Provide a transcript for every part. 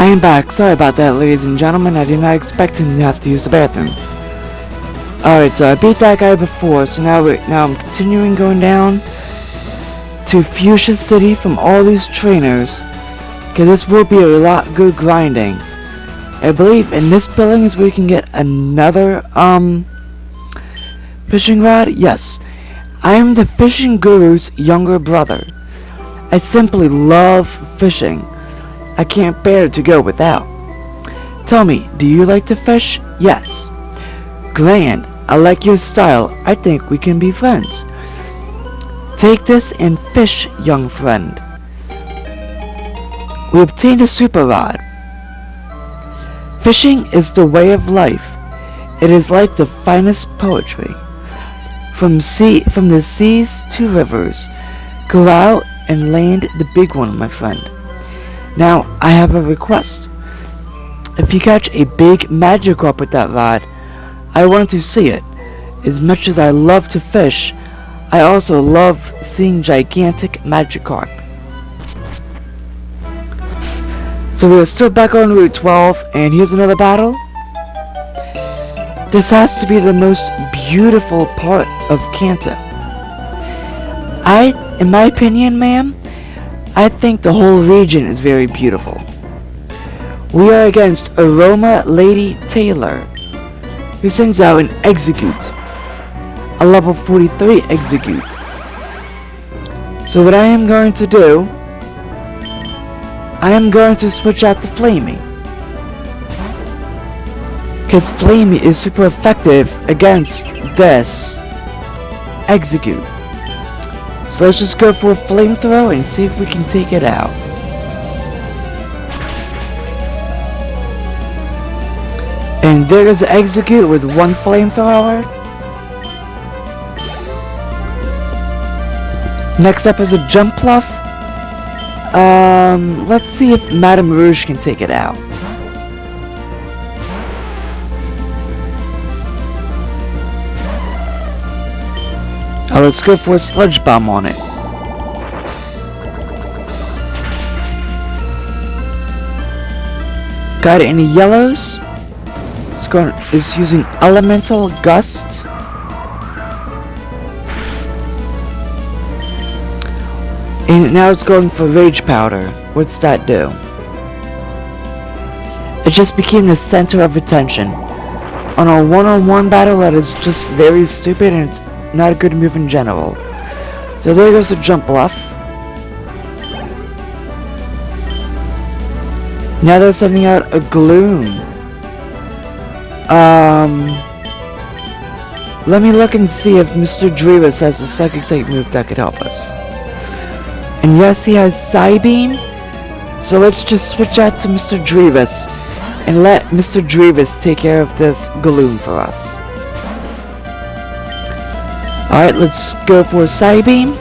I am back. Sorry about that, ladies and gentlemen. I did not expect him to have to use the bathroom. Alright, so I beat that guy before, so now I'm continuing going down to Fuschia City from all these trainers, because this will be a lot good grinding. I believe in this building is where you can get another fishing rod. Yes, I am the fishing guru's younger brother. I simply love fishing. I can't bear to go without. Tell me, do you like to fish? Yes. Grand. I like your style. I think we can be friends. Take this and fish, young friend. We obtained a super rod. Fishing is the way of life. It is like the finest poetry. From the seas to rivers. Go out and land the big one, my friend. Now, I have a request. If you catch a big Magikarp with that rod, I want to see it. As much as I love to fish, I also love seeing gigantic Magikarp. So we are still back on Route 12, and here's another battle. This has to be the most beautiful part of Kanto. In my opinion, ma'am, I think the whole region is very beautiful. We are against Aroma Lady Taylor, who sends out an Execute, a level 43 Execute. So what I am going to do, I am going to switch out to Flamey, because Flamey is super effective against this Execute. So let's just go for a flamethrower and see if we can take it out. And there's the Execute with one flamethrower. Next up is a Jump Pluff. Let's see if Madame Rouge can take it out. Let's go for a Sludge Bomb on it. Got it in the yellows. It's using Elemental Gust. And now it's going for Rage Powder. What's that do? It just became the center of attention. On a one-on-one battle that is just very stupid and it's not a good move in general. So there goes the Jump Bluff. Now they're sending out a Gloom. Let me look and see if Mr. Drevis has a Psychic type move that could help us. And yes, he has Psybeam. So let's just switch out to Mr. Drevis and let Mr. Drevis take care of this Gloom for us. Alright, let's go for Psybeam.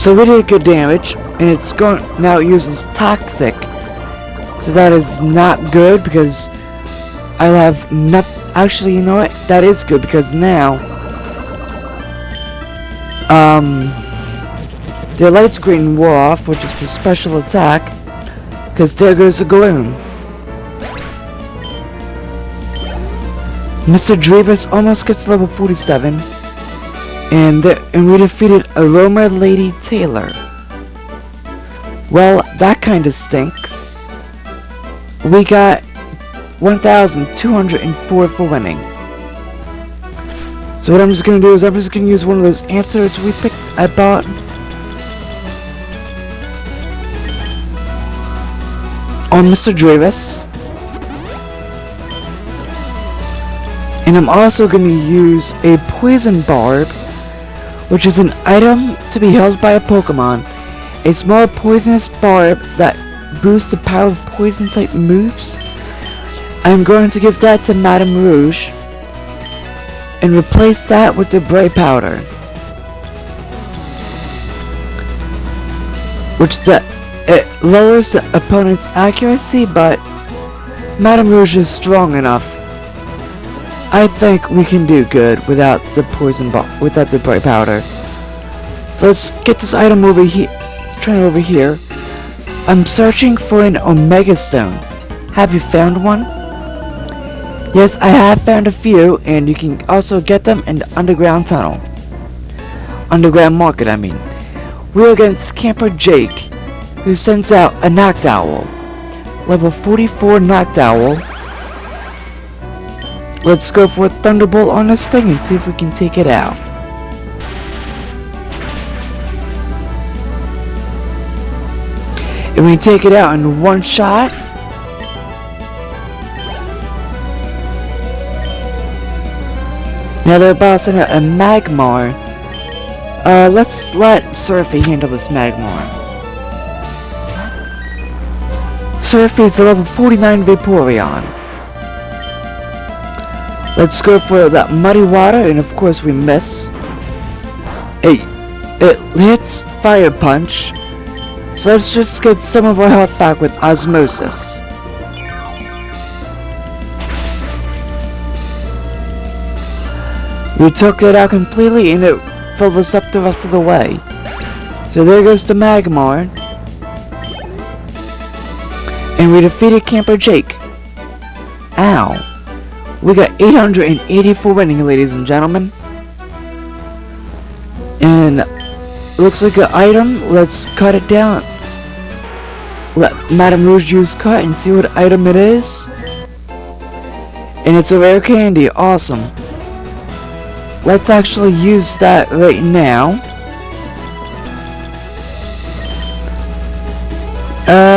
So we did good damage, and it's going now it uses Toxic. So that is not good because I'll have nothing. Actually, you know what? That is good because now their light screen wore off, which is for special attack, because there goes the Gloom. Mr. Drevis almost gets level 47, and we defeated Aroma Lady Taylor. Well, that kinda stinks. We got 1,204 for winning. So what I'm just gonna do is I'm just gonna use one of those antidotes I bought. On Mr. Drevis. And I'm also going to use a Poison Barb, which is an item to be held by a Pokemon. A small poisonous barb that boosts the power of poison type moves. I'm going to give that to Madame Rouge and replace that with the Bray Powder, which it lowers the opponent's accuracy, but Madame Rouge is strong enough. I think we can do good without the poison ball, without the Bray Powder. So let's get this item over here. turn over here. I'm searching for an Omega Stone. Have you found one? Yes, I have found a few, and you can also get them in the underground tunnel. Underground market, I mean. We're against Camper Jake, who sends out a Knocked Owl. Level 44 Knocked Owl. Let's go for a Thunderbolt on this thing and see if we can take it out. And we take it out in one shot. Now they're bossing out a Magmar. Let's let Surfy handle this Magmar. Surfy's a level 49 Vaporeon. Let's go for that Muddy Water, and of course we miss. It hits Fire Punch. So let's just get some of our health back with Osmosis. We took it out completely and it filled us up the rest of the way. So there goes the Magmar. And we defeated Camper Jake. Ow. We got 884 winning, ladies and gentlemen. And looks like an item. Let's cut it down. Let Madame Rouge use cut and see what item it is. And it's a rare candy. Awesome. Let's actually use that right now.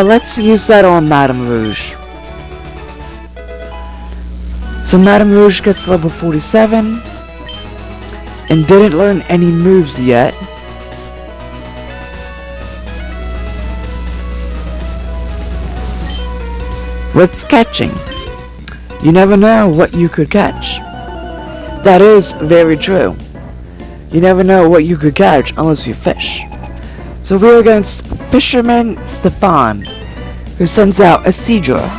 Let's use that on Madame Rouge. So Madame Rouge gets level 47 and didn't learn any moves yet. What's catching? You never know what you could catch. That is very true. You never know what you could catch unless you fish. So we're against Fisherman Stefan, who sends out a Seadra.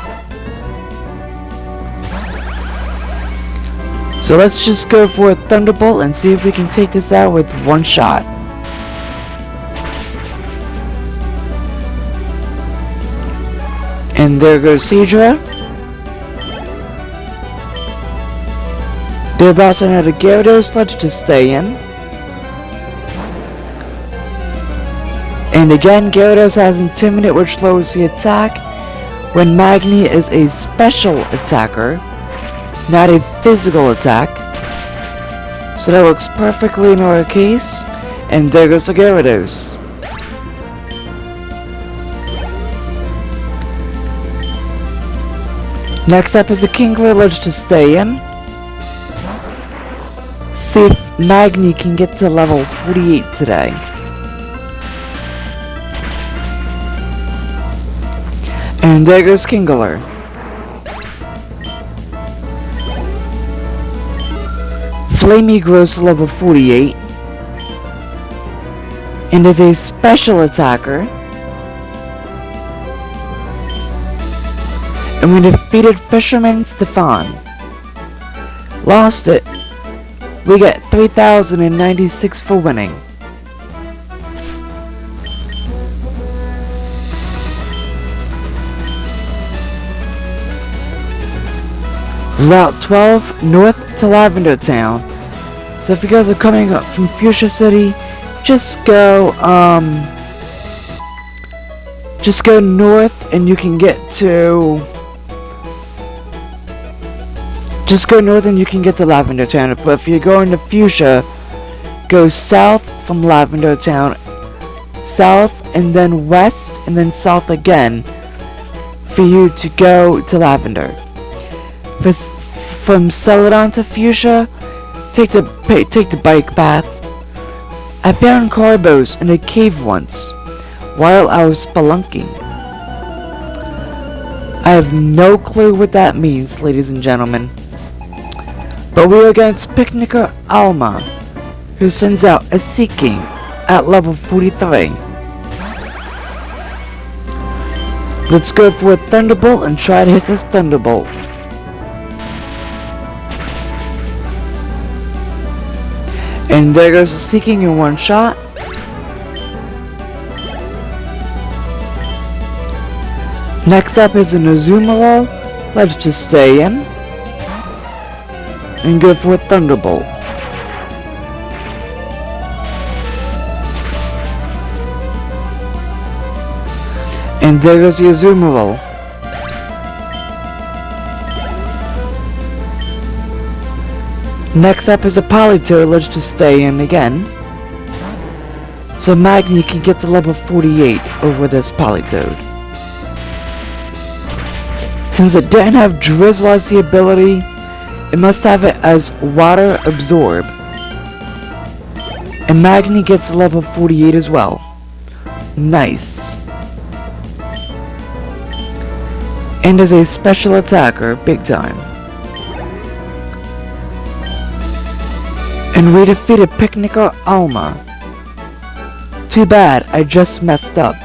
So let's just go for a Thunderbolt and see if we can take this out with one shot. And there goes Seadra. They're about to have a Gyarados Sludge to stay in. And again, Gyarados has Intimidate, which slows the attack, when Magni is a special attacker, not a physical attack. So that works perfectly in our case. And there goes the Gyarados. Next up is the Kingler Ledge to stay in. See if Magni can get to level 48 today. And there goes Kingler. Flamey grows to level 48 and is a special attacker. And we defeated Fisherman Stefan. Lost it. We get 3,096 for winning. Route 12 north to Lavender Town. So if you guys are coming up from Fuschia City, just go north and you can get to Lavender Town. But if you're going to Fuschia, go south from Lavender Town, south and then west and then south again for you to go to Lavender. From Celadon to Fuschia, take the bike path. I found Carbos in a cave once while I was spelunking. I have no clue what that means, ladies and gentlemen. But we're against Picnicker Alma, who sends out a Seeking at level 43. Let's go for a Thunderbolt and try to hit this Thunderbolt. And there goes the Seeking in one shot. Next up is an Azumarill. Let's just stay in and go for a Thunderbolt. And there goes the Azumarill. Next up is a Politoed. Let's just stay in again, so Magni can get to level 48 over this Politoed. Since it didn't have Drizzle as the ability, it must have it as Water Absorb. And Magni gets to level 48 as well. Nice. And is a special attacker, big time. And we defeated Picnicker Alma. Too bad, I just messed up.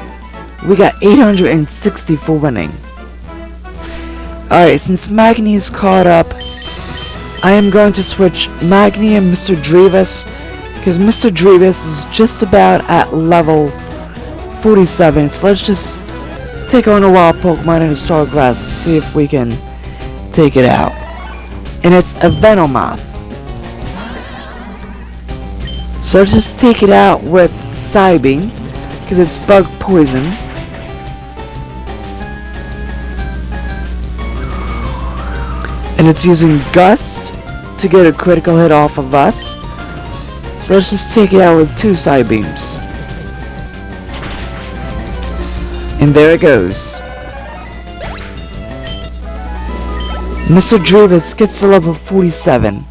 We got 860 for winning. Alright, since Magni is caught up, I am going to switch Magni and Mr. Drevis, because Mr. Drevis is just about at level 47, so let's just take on a wild Pokemon in a Star Grass to see if we can take it out. And it's a Venomoth. So let's just take it out with Psybeam, because it's bug poison. And it's using Gust to get a critical hit off of us. So let's just take it out with 2 Psybeams. And there it goes. Mr. Drevis gets to level 47.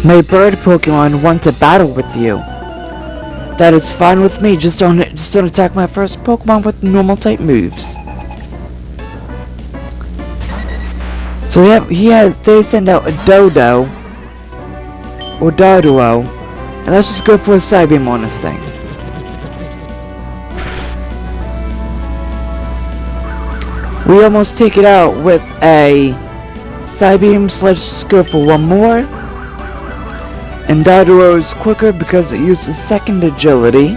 My bird Pokemon want to battle with you. That is fine with me. Just don't attack my first Pokemon with normal type moves. So they send out a Dodo or Doduo, and let's just go for a Psybeam on this thing. We almost take it out with a Psybeam, so let's just go for one more. And Doduo is quicker because it uses second agility.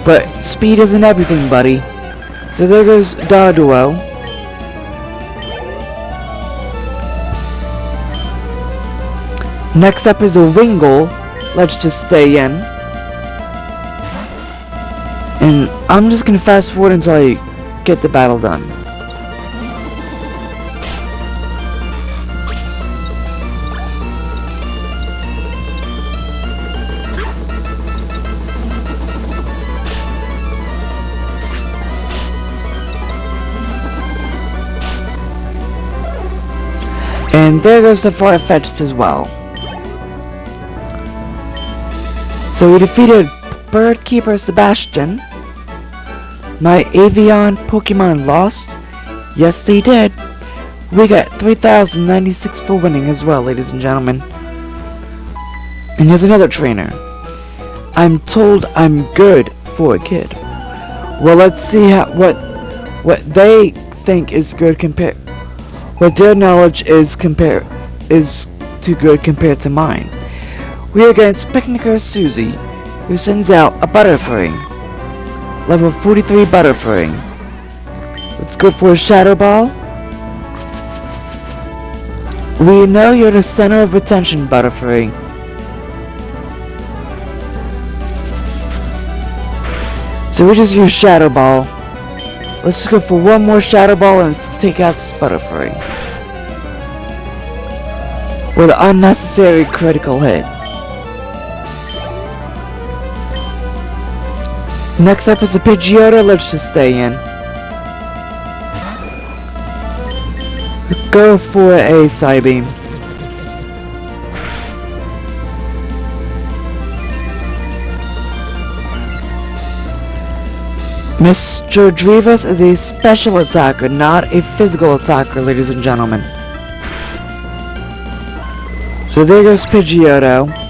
But speed isn't everything, buddy. So there goes Doduo. Next up is a Wingull. Let's just stay in. And I'm just gonna fast forward until I get the battle done. And there goes the Farfetch'd as well. So we defeated Bird Keeper Sebastian. My Avian Pokemon lost. Yes, they did. We got 3,096 for winning as well, ladies and gentlemen. And here's another trainer. I'm told I'm good for a kid. Well, let's see what they think is good compared. What their knowledge is too good compared to mine. We are against Picnicker Susie, who sends out a Butterfree. Level 43 Butterfree. Let's go for a Shadow Ball. We know you're the center of attention, Butterfree. So we just use Shadow Ball. Let's just go for one more Shadow Ball and take out this Butterfree. With an unnecessary critical hit. Next up is a Pidgeotto. Let's just stay in. Go for a Psybeam. Mr. Drevis is a special attacker, not a physical attacker, ladies and gentlemen. So there goes Pidgeotto.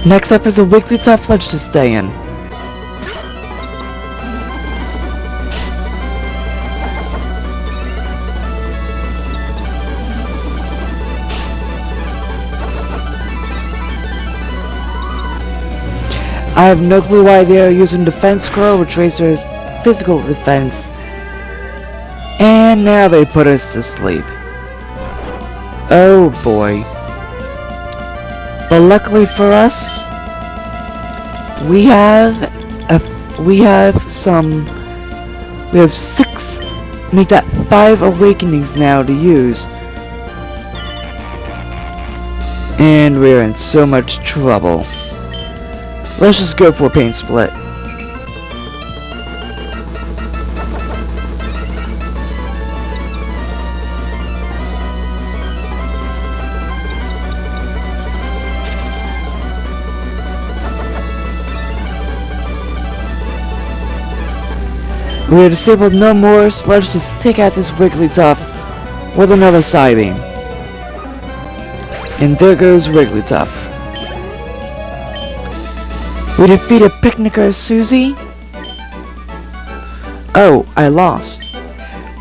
Next up is a Wigglytuff. Let's just stay in. I have no clue why they are using Defense Scroll, which raises physical defense. And now they put us to sleep. Oh boy. But luckily for us, we have 6, make that 5 awakenings now to use. And we're in so much trouble. Let's just go for a paint split. We are disabled no more, so let's just take out this Wigglytuff with another Psybeam. And there goes Wigglytuff. We defeated Picnicker Susie. Oh, I lost.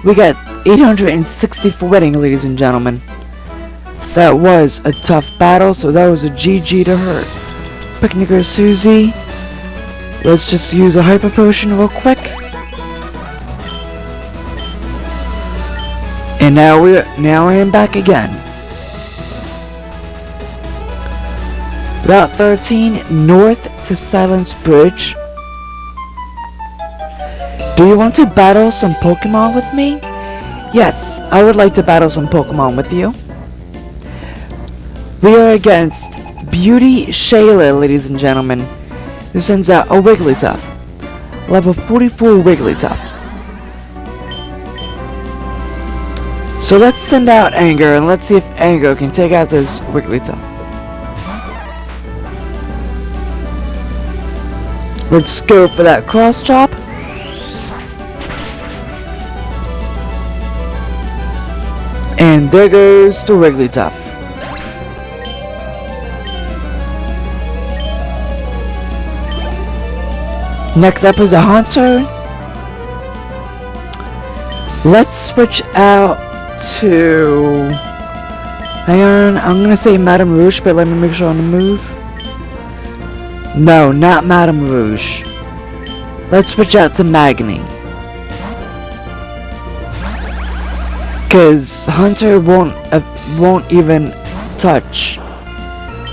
We got 860 for winning, ladies and gentlemen. That was a tough battle, so that was a GG to her. Picnicker Susie. Let's just use a Hyper Potion real quick. And now I am back again. Route 13, north to Silence Bridge. Do you want to battle some Pokémon with me? Yes, I would like to battle some Pokémon with you. We are against Beauty Shayla, ladies and gentlemen, who sends out a Wigglytuff. Level 44 Wigglytuff. So let's send out Anger, and let's see if Anger can take out this Wigglytuff. Let's go for that Cross Chop. And there goes the Wigglytuff. Next up is a Hunter. Let's switch out to... Hang on, I'm gonna say Madame Rouge, but let me make sure on the move. No, not Madame Rouge. Let's switch out to Magni. Cause Hunter won't even touch,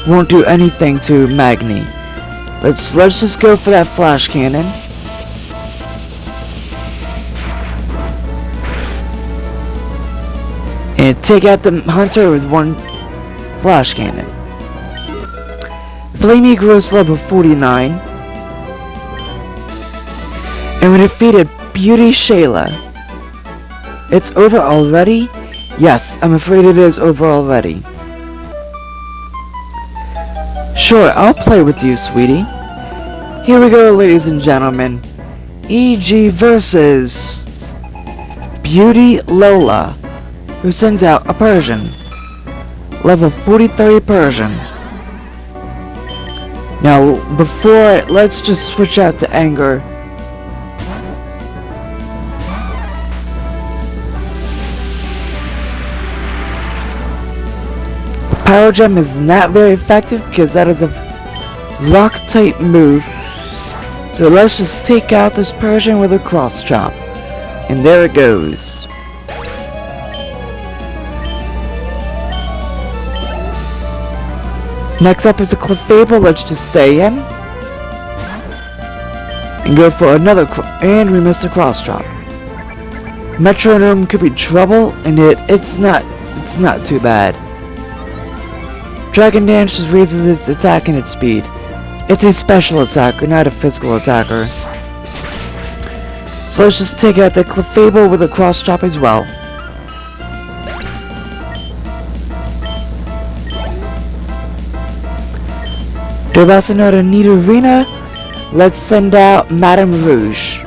won't do anything to Magni. Let's just go for that Flash Cannon. And take out the Hunter with one Flash Cannon. Flamey grows level 49. And we defeated Beauty Shayla. It's over already? Yes, I'm afraid it is over already. Sure, I'll play with you, sweetie. Here we go, ladies and gentlemen. EG versus Beauty Lola, who sends out a Persian. Level 43 Persian. Now, let's just switch out to Anger. Power Gem is not very effective because that is a rock type move. So let's just take out this Persian with a Cross Chop. And there it goes. Next up is a Clefable. Let's just stay in. And go for another and we missed a Cross Chop. Metronome could be trouble, and it's not too bad. Dragon Dance just raises its attack and its speed. It's a special attacker, not a physical attacker. So let's just take out the Clefable with a Cross Chop as well. To boss another neat arena, let's send out Madame Rouge.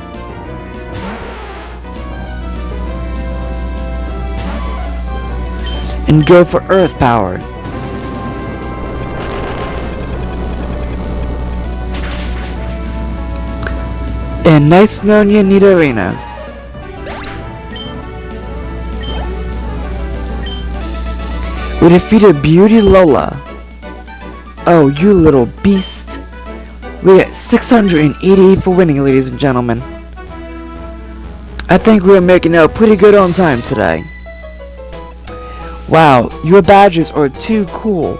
And go for Earth Power. And nice knowing you, Nidorina. We defeated Beauty Lola. Oh, you little beast. We got 688 for winning, ladies and gentlemen. I think we're making out pretty good on time today. Wow, your badges are too cool.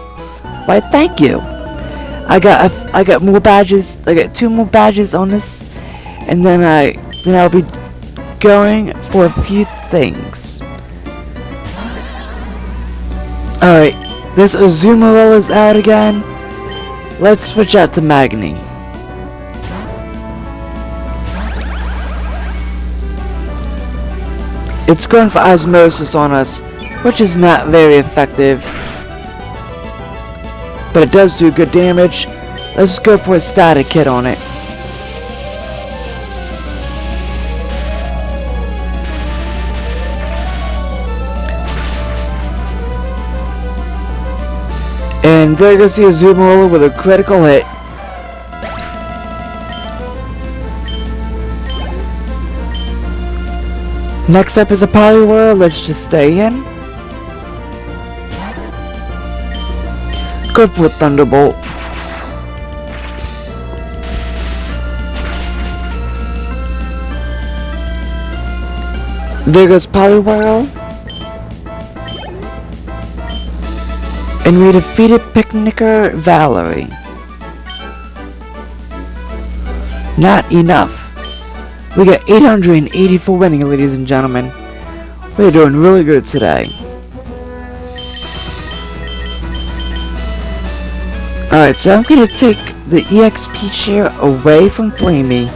Why, thank you. I got more badges. I got 2 more badges on this, and then I'll be going for a few things. All right, this Azumarill is out again. Let's switch out to Magni. It's going for Osmosis on us, which is not very effective, but it does do good damage. Let's go for a Static Hit on it. And there goes the Azumarill with a critical hit. Next up is a Poliwhirl. Let's just stay in. Go for a Thunderbolt. There goes Poliwhirl. And we defeated Picnicker Valerie. Not enough. We got 880 for winning, ladies and gentlemen. We're doing really good today. Alright, so I'm going to take the EXP share away from Flamey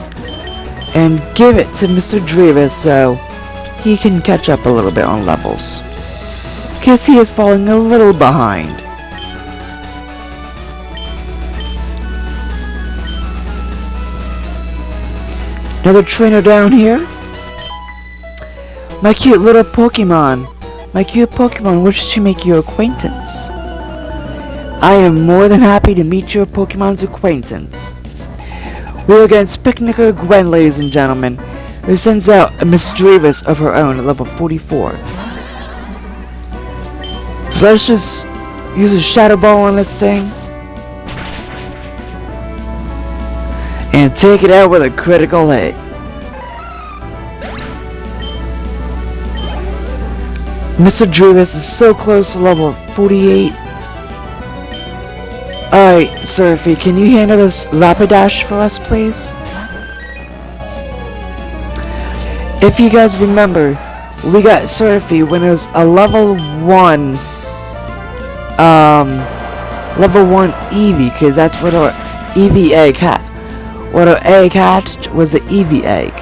and give it to Mr. Drevis so he can catch up a little bit on levels, because he is falling a little behind. Another trainer down here. My cute little Pokemon. My cute Pokemon wishes to make your acquaintance. I am more than happy to meet your Pokemon's acquaintance. We're against Picnicker Gwen, ladies and gentlemen, who sends out a Misdreavus of her own at level 44. So let's just use a Shadow Ball on this thing and take it out with a critical hit. Mr. Drevis is so close to level 48. Alright, Surfy, can you handle this Rapidash for us, please? If you guys remember, we got Surfy when it was a level 1 Eevee, because that's what our Eevee egg had. What our egg hatched was the Eevee egg.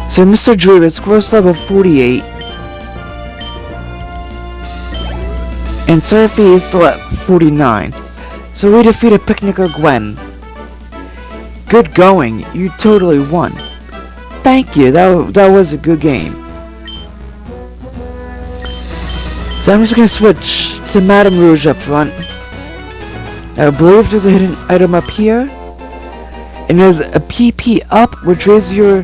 So Mr. Drevis, gross level 48. And Surfy is still at 49. So we defeated Picnicker Gwen. Good going, you totally won. Thank you, that was a good game. So I'm just gonna switch to Madame Rouge up front. I believe there's a hidden item up here. And there's a PP up, which raises your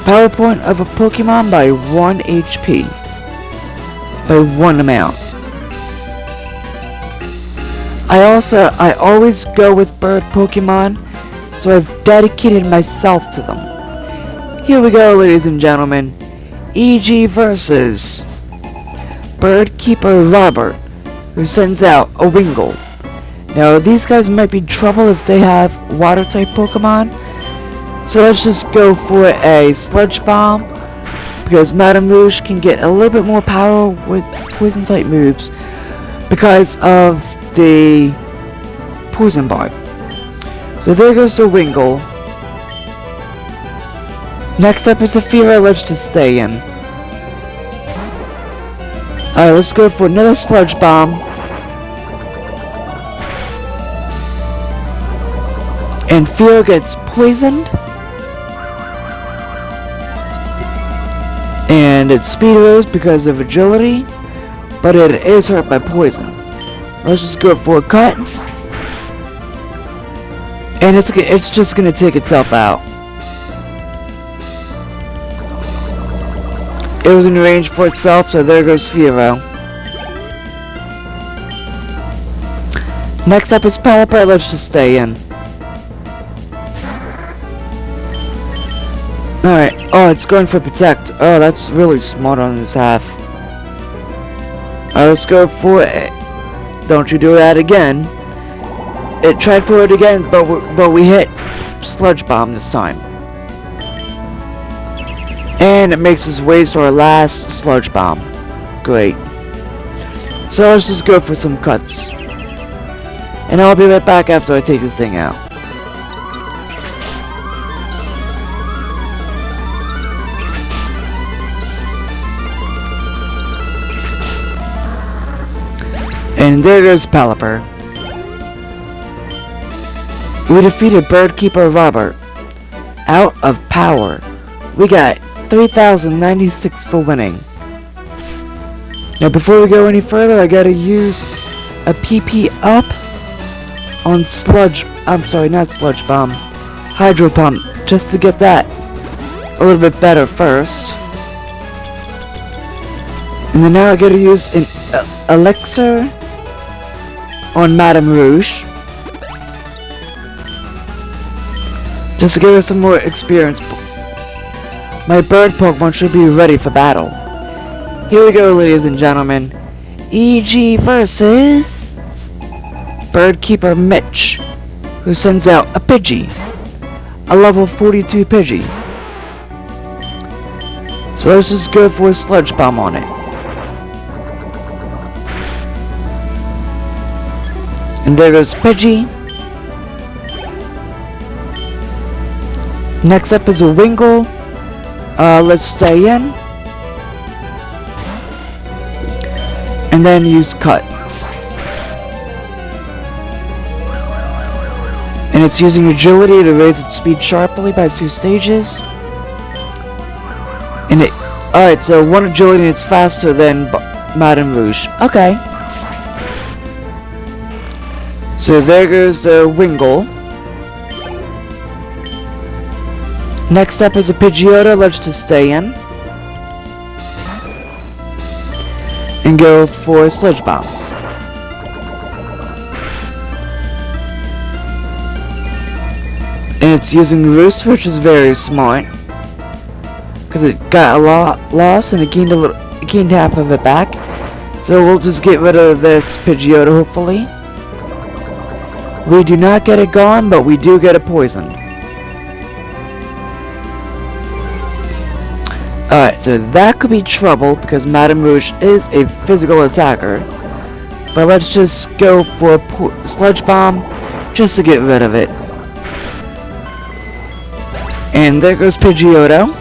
power point of a Pokemon by 1 HP. By 1 amount. I always go with bird Pokemon, so I've dedicated myself to them. Here we go, ladies and gentlemen. EG versus Bird Keeper Robert, who sends out a Wingull. Now, these guys might be trouble if they have water-type Pokemon, so let's just go for a Sludge Bomb, because Madame Rouge can get a little bit more power with Poison-type moves because of the Poison Bar. So there goes the Wingull. Next up is the Fearow. Let's just stay in. Alright, let's go for another Sludge Bomb. And Fearow gets poisoned. And its speed rose because of agility, but it is hurt by poison. Let's just go for a cut. And it's just gonna take itself out. It was in range for itself, so there goes Fearow. Next up is Pelipper. Let's just stay in. Alright. Oh, it's going for Protect. Oh, that's really smart on this half. Alright, let's go for it. Don't you do that again. It tried for it again, but we hit Sludge Bomb this time. And it makes us waste our last Sludge Bomb. Great. So let's just go for some cuts. And I'll be right back after I take this thing out. And there goes Pelipper. We defeated Bird Keeper Robert. Out of power. We got 3,096 for winning. Now before we go any further, I gotta use a PP up on not Bomb, Hydro Pump, just to get that a little bit better first. And then now I gotta use an Elixir on Madame Rouge, just to give her some more experience. My bird Pokemon should be ready for battle. Here we go, ladies and gentlemen. EG versus Bird Keeper Mitch, who sends out a Pidgey, a level 42 Pidgey. So let's just go for a Sludge Bomb on it. And there goes Pidgey. Next up is a Wingull. Let's stay in. And then use Cut. And it's using Agility to raise its speed sharply by 2 stages. And it... Alright, so 1 Agility and it's faster than Madame Rouge. Okay. So there goes the Wingull. Next up is a Pidgeotto. Let's just stay in. And go for a Sludge Bomb. And it's using Roost, which is very smart. Because it got a lot lost and it gained half of it back. So we'll just get rid of this Pidgeotto, hopefully. We do not get it gone, but we do get it poisoned. Alright, so that could be trouble because Madame Rouge is a physical attacker. But let's just go for a Sludge Bomb just to get rid of it. And there goes Pidgeotto.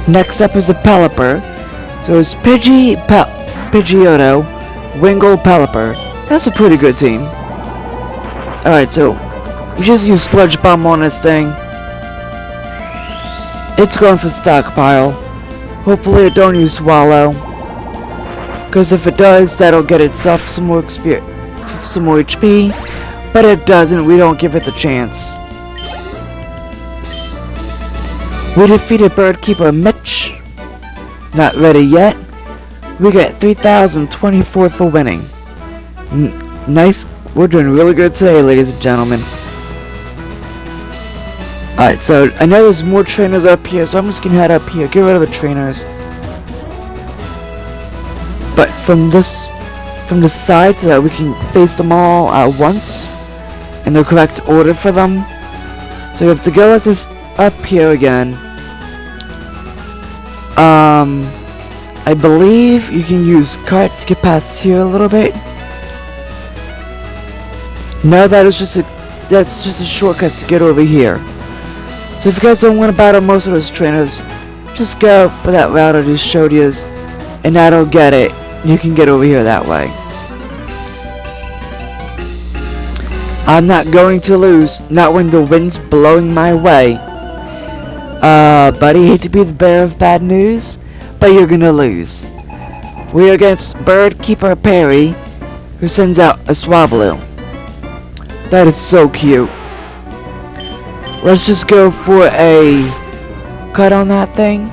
Next up is a Pelipper. So it's Pidgeotto, Wingull, Pelipper. That's a pretty good team. Alright, so we just use Sludge Bomb on this thing. It's going for Stockpile. Hopefully it don't use Swallow. Because if it does, that'll get itself some more HP. But it doesn't, we don't give it the chance. We defeated Bird Keeper Mitch. Not ready yet. We got 3,024 for winning. Nice, we're doing really good today, ladies and gentlemen. Alright, so I know there's more trainers up here, so I'm just gonna head up here, get rid of the trainers. But from the side so that we can face them all at once in the correct order for them. So you have to go with this up here again. I believe you can use Cut to get past here a little bit. No, that's just a shortcut to get over here. So if you guys don't want to battle most of those trainers, just go for that route I just showed you, and that'll get it. You can get over here that way. I'm not going to lose, not when the wind's blowing my way. Buddy, hate to be the bearer of bad news, but you're gonna lose. We're against Bird Keeper Perry, who sends out a Swablu. That is so cute. Let's just go for a Cut on that thing.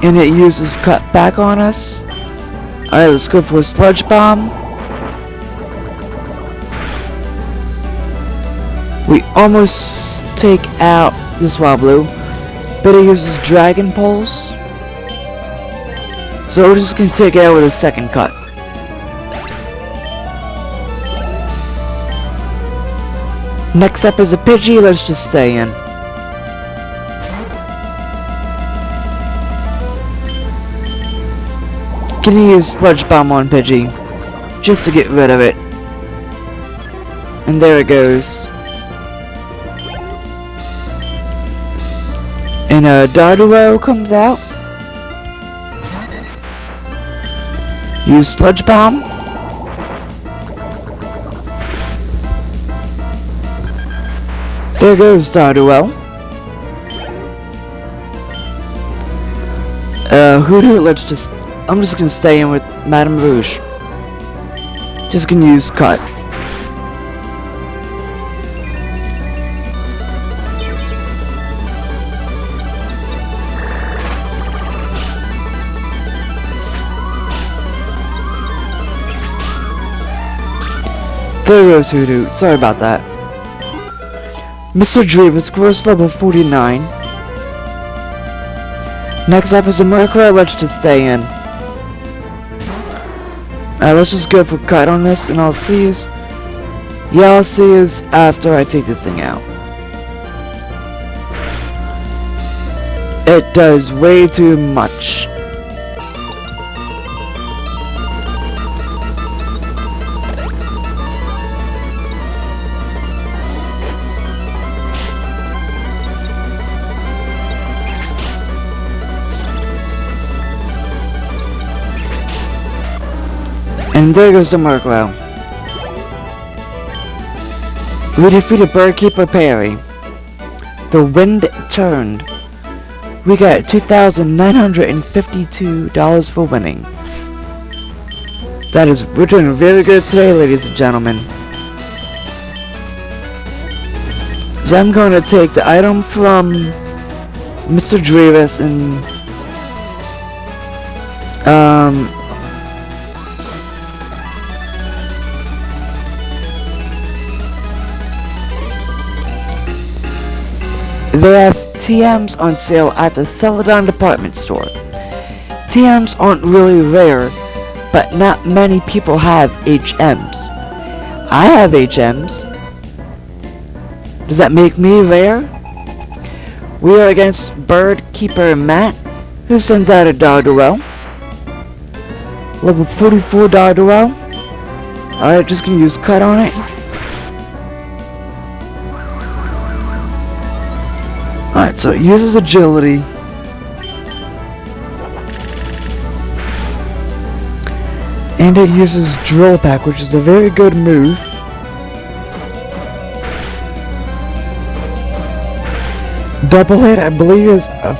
And it uses Cut back on us. Alright, let's go for a Sludge Bomb. We almost take out this Swablu, but it uses Dragon Pulse. So we're just gonna take it out with a second cut. Next up is a Pidgey, let's just stay in. Gonna use Sludge Bomb on Pidgey, just to get rid of it. And there it goes. And a Darduo comes out. Use Sludge Bomb. There goes Darduo. Hoodoo, I'm just gonna stay in with Madame Rouge. Just gonna use Cut. There goes Hoodoo. Sorry about that. Mr. Dreavis, gross level 49. Next up is a Murkrow. Let's just stay in. Let's just go for Cut on this, and I'll see you. Yeah, I'll see you after I take this thing out. It does way too much. And there goes the Murkrow. We defeated Birdkeeper Perry. The wind turned. We got $2,952 for winning. We're doing very good today, ladies and gentlemen. So I'm going to take the item from Mr. Dreavis and they have TMs on sale at the Celadon department store. TMs aren't really rare, but not many people have HMs. I have HMs. Does that make me rare? We are against Bird Keeper Matt, who sends out a Darduo. Level 44 Darduo. Alright, just gonna use Cut on it. Alright, so it uses Agility. And it uses Drill Pack, which is a very good move. Double Hit, I believe, is a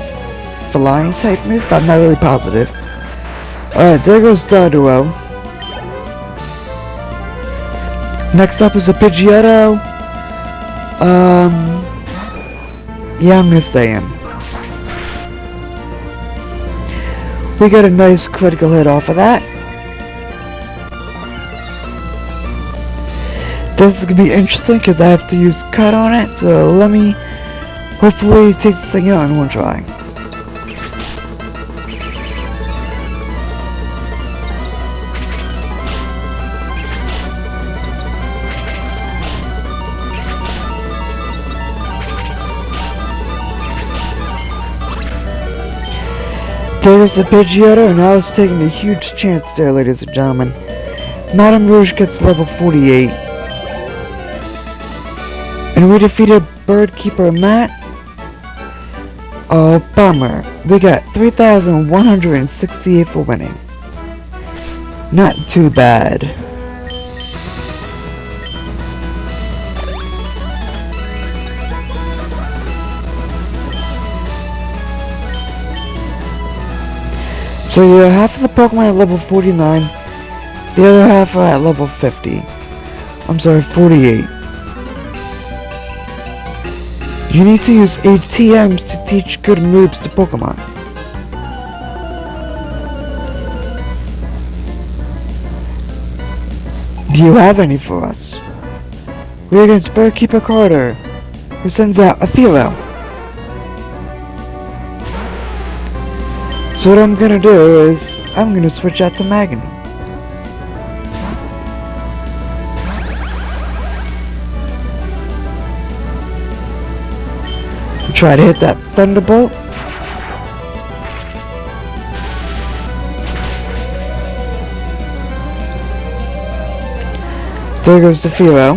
flying type move, but I'm not really positive. Alright, there goes Darduo. Next up is a Pidgeotto. Yeah, I'm gonna stay in. We got a nice critical hit off of that. This is gonna be interesting because I have to use Cut on it, so let me hopefully take this thing out in one try. There's a Pidgeotto, and I was taking a huge chance there, ladies and gentlemen. Madame Rouge gets level 48. And we defeated Birdkeeper Matt. Oh, bummer. We got 3,168 for winning. Not too bad. So yeah, half of the Pokemon at level 49, the other half are at level 50. I'm sorry, 48. You need to use ATMs to teach good moves to Pokemon. Do you have any for us? We're against Barkeeper Carter, who sends out a Philo. So what I'm gonna do is, I'm gonna switch out to Magni. Try to hit that Thunderbolt. There goes the Philo.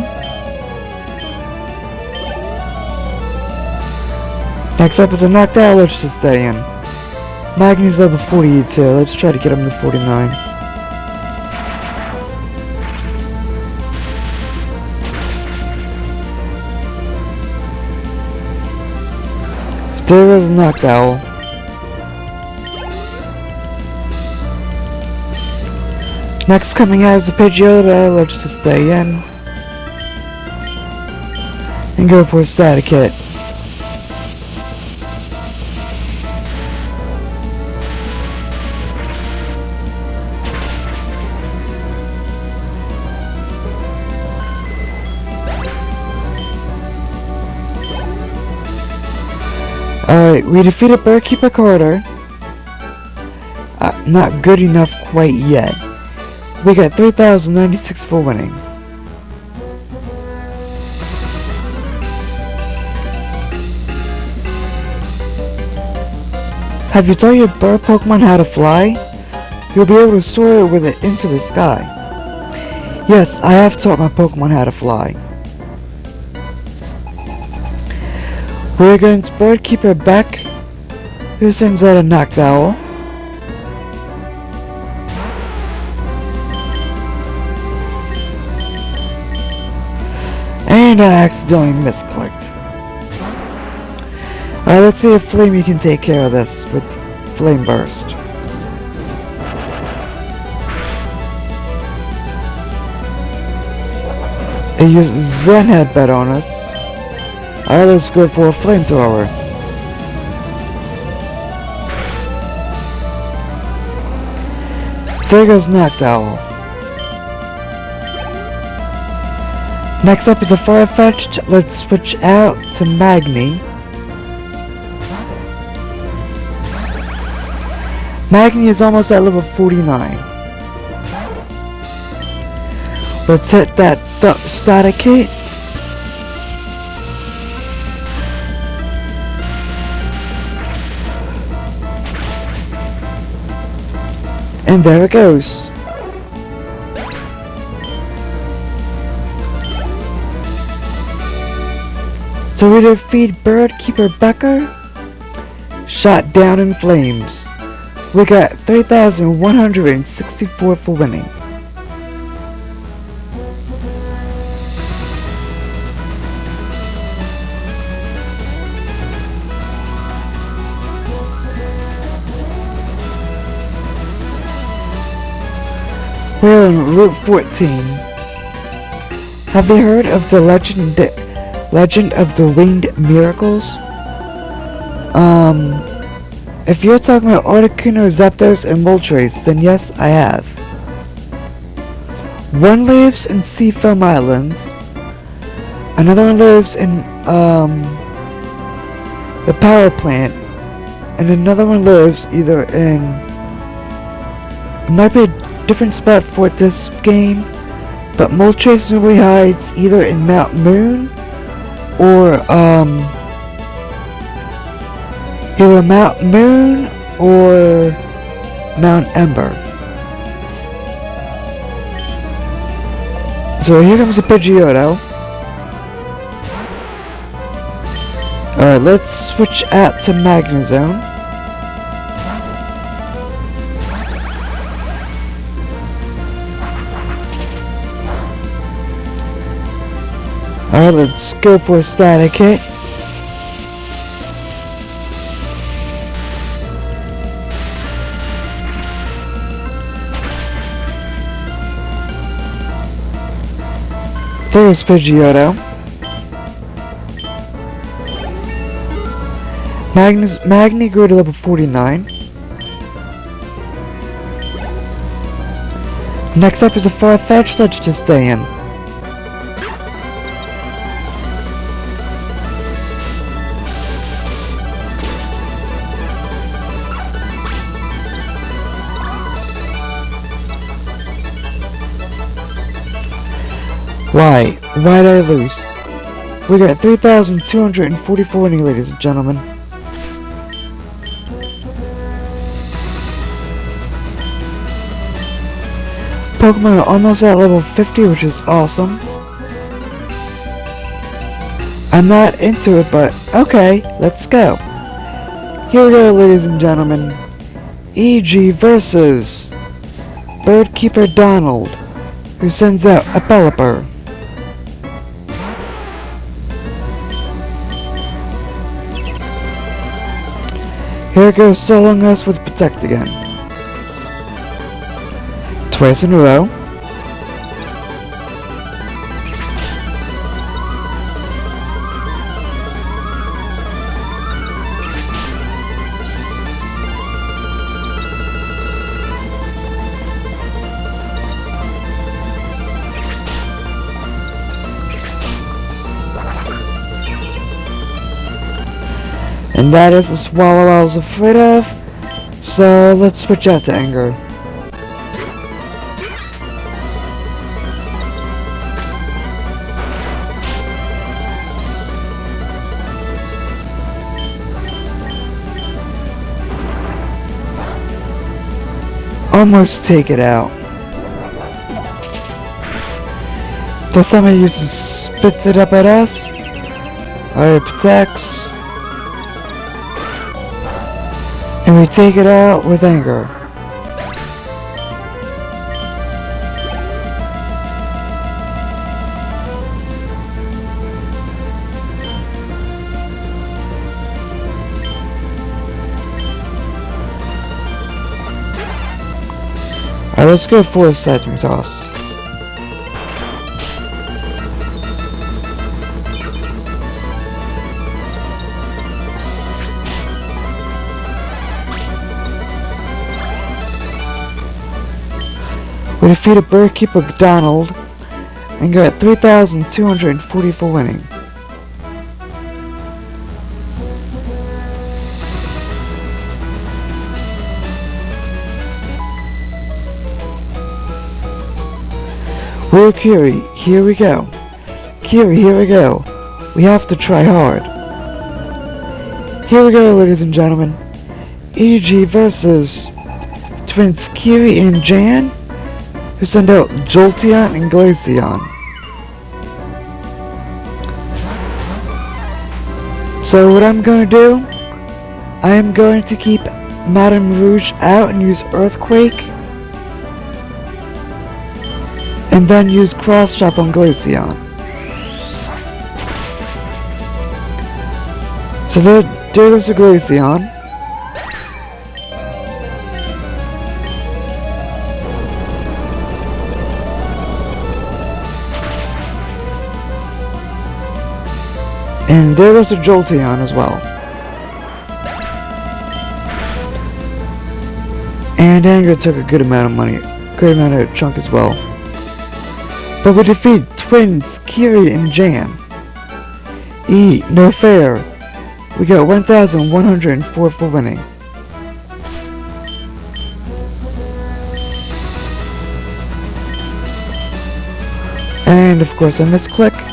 Next up is a knocked out lich to stay in. Magni's level 42. Let's try to get him to 49. There goes knocked owl. Next coming out is the Pidgeotto. Let's just stay in and go for a static hit. Alright, we defeated Barkeeper Carter. Not good enough quite yet. We got 3,096 for winning. Have you taught your bird Pokemon how to fly? You'll be able to soar with it into the sky. Yes, I have taught my Pokemon how to fly. We're against Birdkeeper Beck, who sends out a knocked owl. And I accidentally misclicked. Alright, let's see if Flamey can take care of this with Flame Burst. It uses Zen Headbutt on us. Alright, let's go for a flamethrower. There goes knocked owl. Next up is a Farfetch'd. Let's switch out to Magni. Magni is almost at level 49. Let's hit that static hit. And there it goes. So we defeat Birdkeeper Becker. Shot down in flames. We got 3,164 for winning. We're in Route 14. Have you heard of the Legend of the Winged Miracles? If you're talking about Articuno, Zapdos, and Moltres, then yes, I have. One lives in Seafoam Islands. Another one lives in, the power plant. And another one lives either in... It might be a different spot for this game. But Moltres normally hides either in Mount Moon or, either Mount Moon or Mount Ember. So here comes a Pidgeotto. Alright, let's switch out to Magnezone. Alright, let's go for a static hit. There's Pidgeotto. Magni grew to level 49. Next up is a far-fetched ledge to stay in. Why? Why did I lose? We got 3,244 winning, ladies and gentlemen. Pokemon are almost at level 50, which is awesome. I'm not into it, but okay, let's go. Here we go, ladies and gentlemen. EG versus Birdkeeper Donald, who sends out a Pelipper. Here goes soloing us with Protect again. Twice in a row. And that is the swallow I was afraid of, so let's switch out to anger. Almost take it out. This time he spits it up at us. Alright, protects. And we take it out with anger. Alright, let's go for a Seismic Toss. We defeated Birdkeeper Donald and got 3,244 winning. We're Kiri, here we go. Kiri, here we go. We have to try hard. Here we go, ladies and gentlemen. EG versus twins Kiri and Jan, who send out Jolteon and Glaceon. So what I'm going to do, I am going to keep Madame Rouge out and use Earthquake, and then use Cross Chop on Glaceon. So there goes the Glaceon. And there was a Jolteon as well. And Anger took a good amount of money, good amount of chunk as well. But we defeat twins Kiri and Jan. No fair. We got 1,104 for winning. And of course I misclick.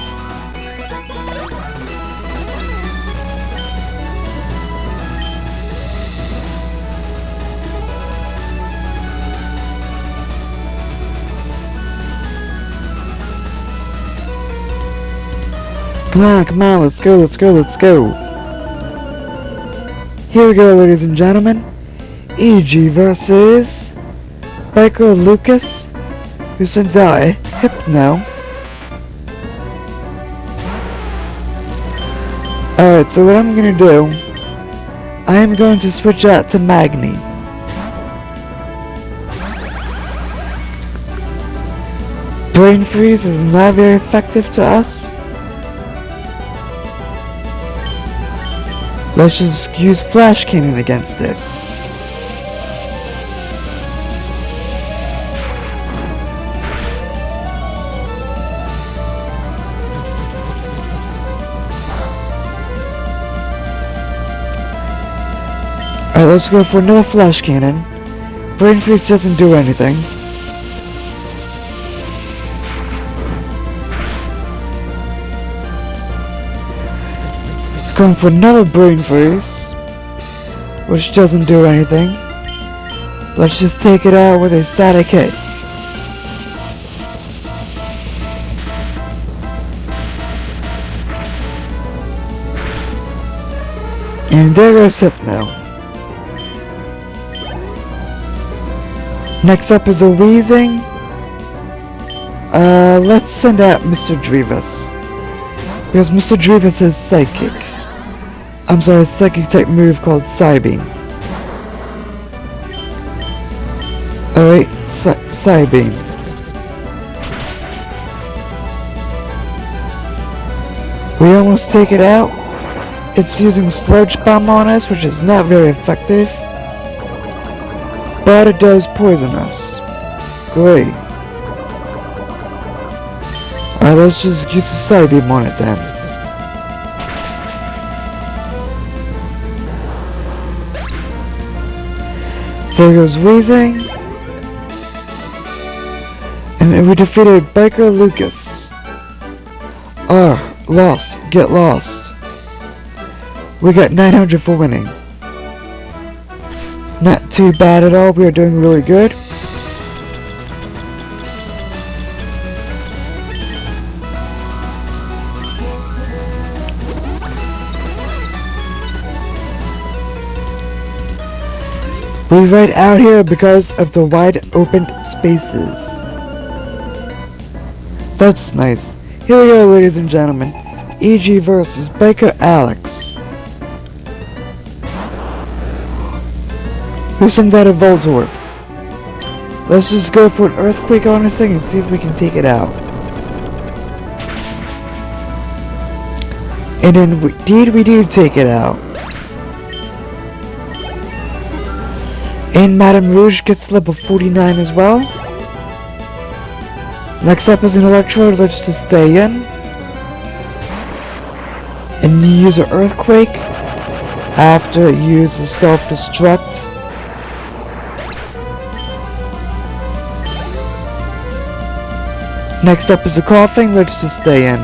Come on, let's go. Here we go, ladies and gentlemen. EG versus Biker Lucas, who sends out a Hypno. Alright, so what I'm gonna do, I am going to switch out to Magni. Brain Freeze is not very effective to us. Let's just use Flash Cannon against it. Alright, let's go for another flash cannon. Brain freeze doesn't do anything. Going for another brain freeze, which doesn't do anything. Let's just take it out with a static hit. And there goes Hypno. Next up is a Wheezing. Let's send out Mr. Drevis. Because Mr. Drevis has Psychic. I'm sorry, a Psychic type move called Psybeam. Alright, Psybeam. We almost take it out. It's using Sludge Bomb on us, which is not very effective. But it does poison us. Great. Alright, let's just use the Psybeam on it then. There goes Wheezing. And we defeated Biker Lucas. Lost. Get lost. We got 900 for winning. Not too bad at all. We are doing really good. We're right out here because of the wide open spaces. That's nice. Here we go, ladies and gentlemen. EG versus Biker Alex. Who sends out a Voltorb? Let's just go for an Earthquake on this thing and see if we can take it out. And indeed we do take it out. And Madame Rouge gets level 49 as well. Next up is an Electrode. Let's just stay in. And use an Earthquake after it uses Self-Destruct. Next up is a Coughing. Let's just stay in.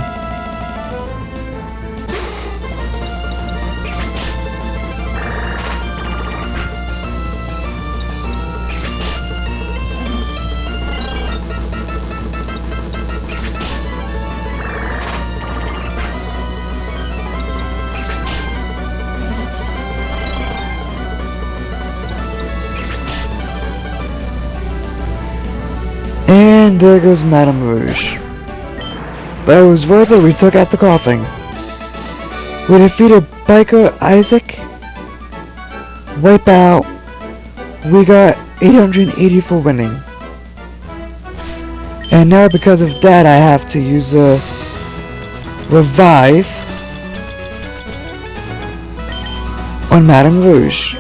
And there goes Madame Rouge. But it was worth it, we took out the Coughing. We defeated Biker Isaac. Wipe out. We got 880 for winning. And now because of that I have to use a Revive on Madame Rouge.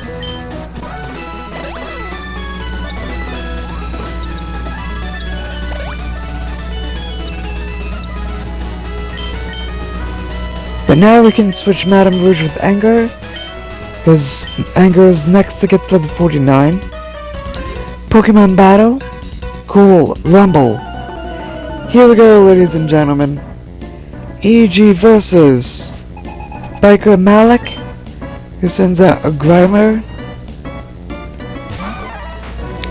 But now we can switch Madame Rouge with Anger, because Anger is next to get to level 49. Pokemon Battle. Cool. Rumble. Here we go, ladies and gentlemen. EG versus Biker Malik, who sends out a Grimer.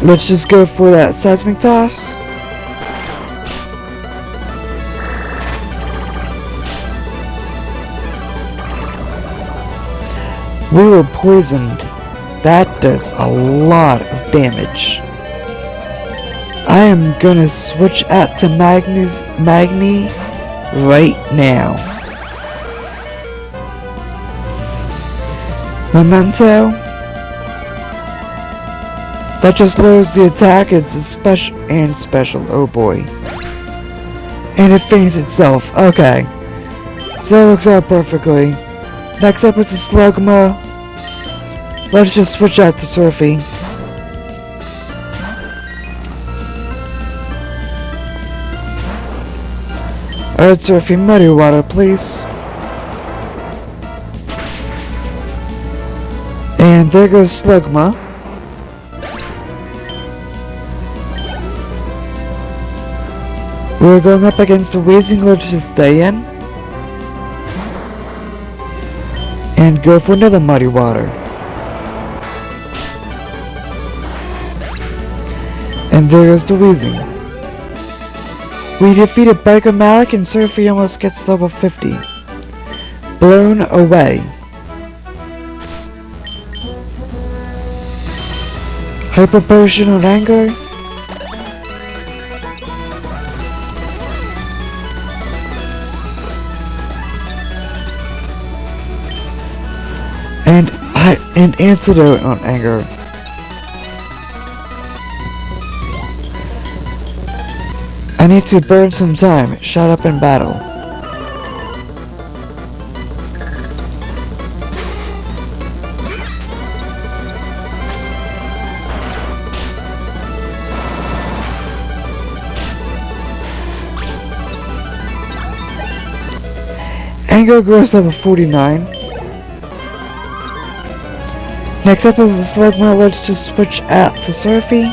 Let's just go for that Seismic Toss. We were poisoned. That does a lot of damage. I am gonna switch out to Magni right now. Memento. That just lowers the attack. It's a special. Oh boy. And it faints itself. Okay. So that works out perfectly. Next up is a Slugma. Let's just switch out to Surfy. Alright, Surfy, Muddy Water, please. And there goes Slugma. We're going up against a Wheezing. Let's just stay in. And go for another Muddy Water. And there goes the Wheezing. We defeated Biker Malik and Surfy almost gets level 50. Blown away. Hyper Potion on Anger. And Antidote on Anger. I need to burn some time. Shut up in battle. Anger grows level 49. Next up is the Slugma. Let's just switch out to Surfy.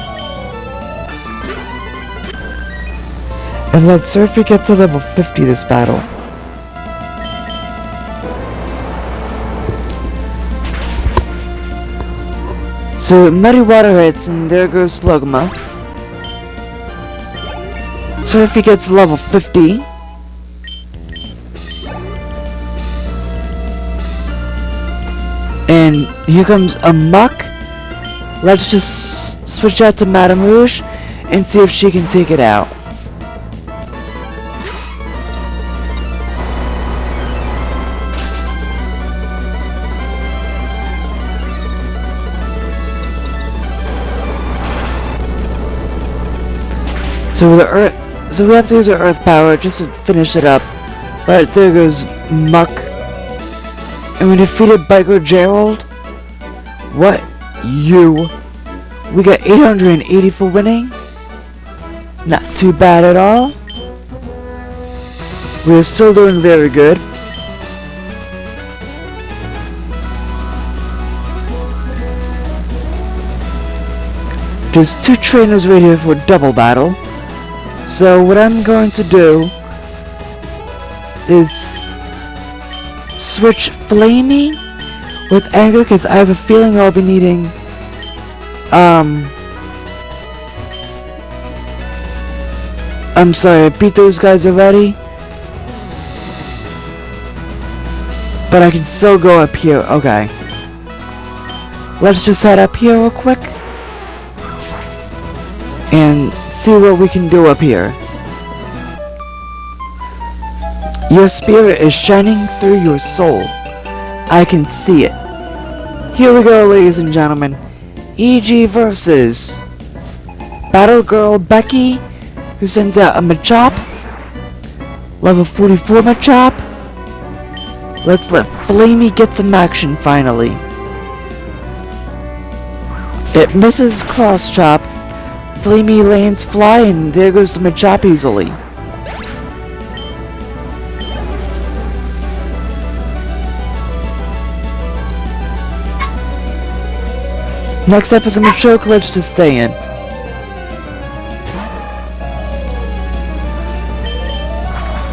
And let Surfy get to level 50 this battle. So Muddy Water hits and there goes Slugma. Surfy gets level 50. And here comes a Muck. Let's just switch out to Madame Rouge and see if she can take it out. So we have to use our Earth power just to finish it up. But there goes Muck. And we defeated Biker Gerald. What? You? We got 880 for winning. Not too bad at all. We're still doing very good. There's 2 trainers right here for double battle. So what I'm going to do is switch Flamey with Anger because I have a feeling I'll be needing I'm sorry, I beat those guys already. But I can still go up here. Okay. Let's just head up here real quick and see what we can do up here. Your spirit is shining through your soul. I can see it. Here we go, ladies and gentlemen. EG versus Battle Girl Becky, who sends out a Machop. Level 44 Machop. Let's let Flamey get some action finally. It misses Cross Chop. Flamey lands Fly, and there goes the Machop easily. Next up is a Machoke. Let's just stay in.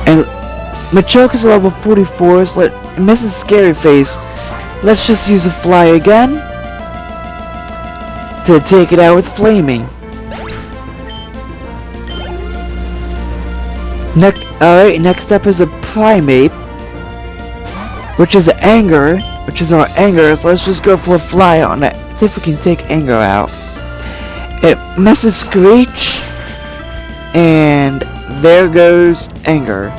And Machoke is level 44, so it misses Scary Face. Let's just use a Fly again to take it out with Flaming. Alright, next up is a Primate, which is Anger, which is our Anger, so let's just go for a Fly on it. See if we can take Anger out. It misses Screech, and there goes Anger.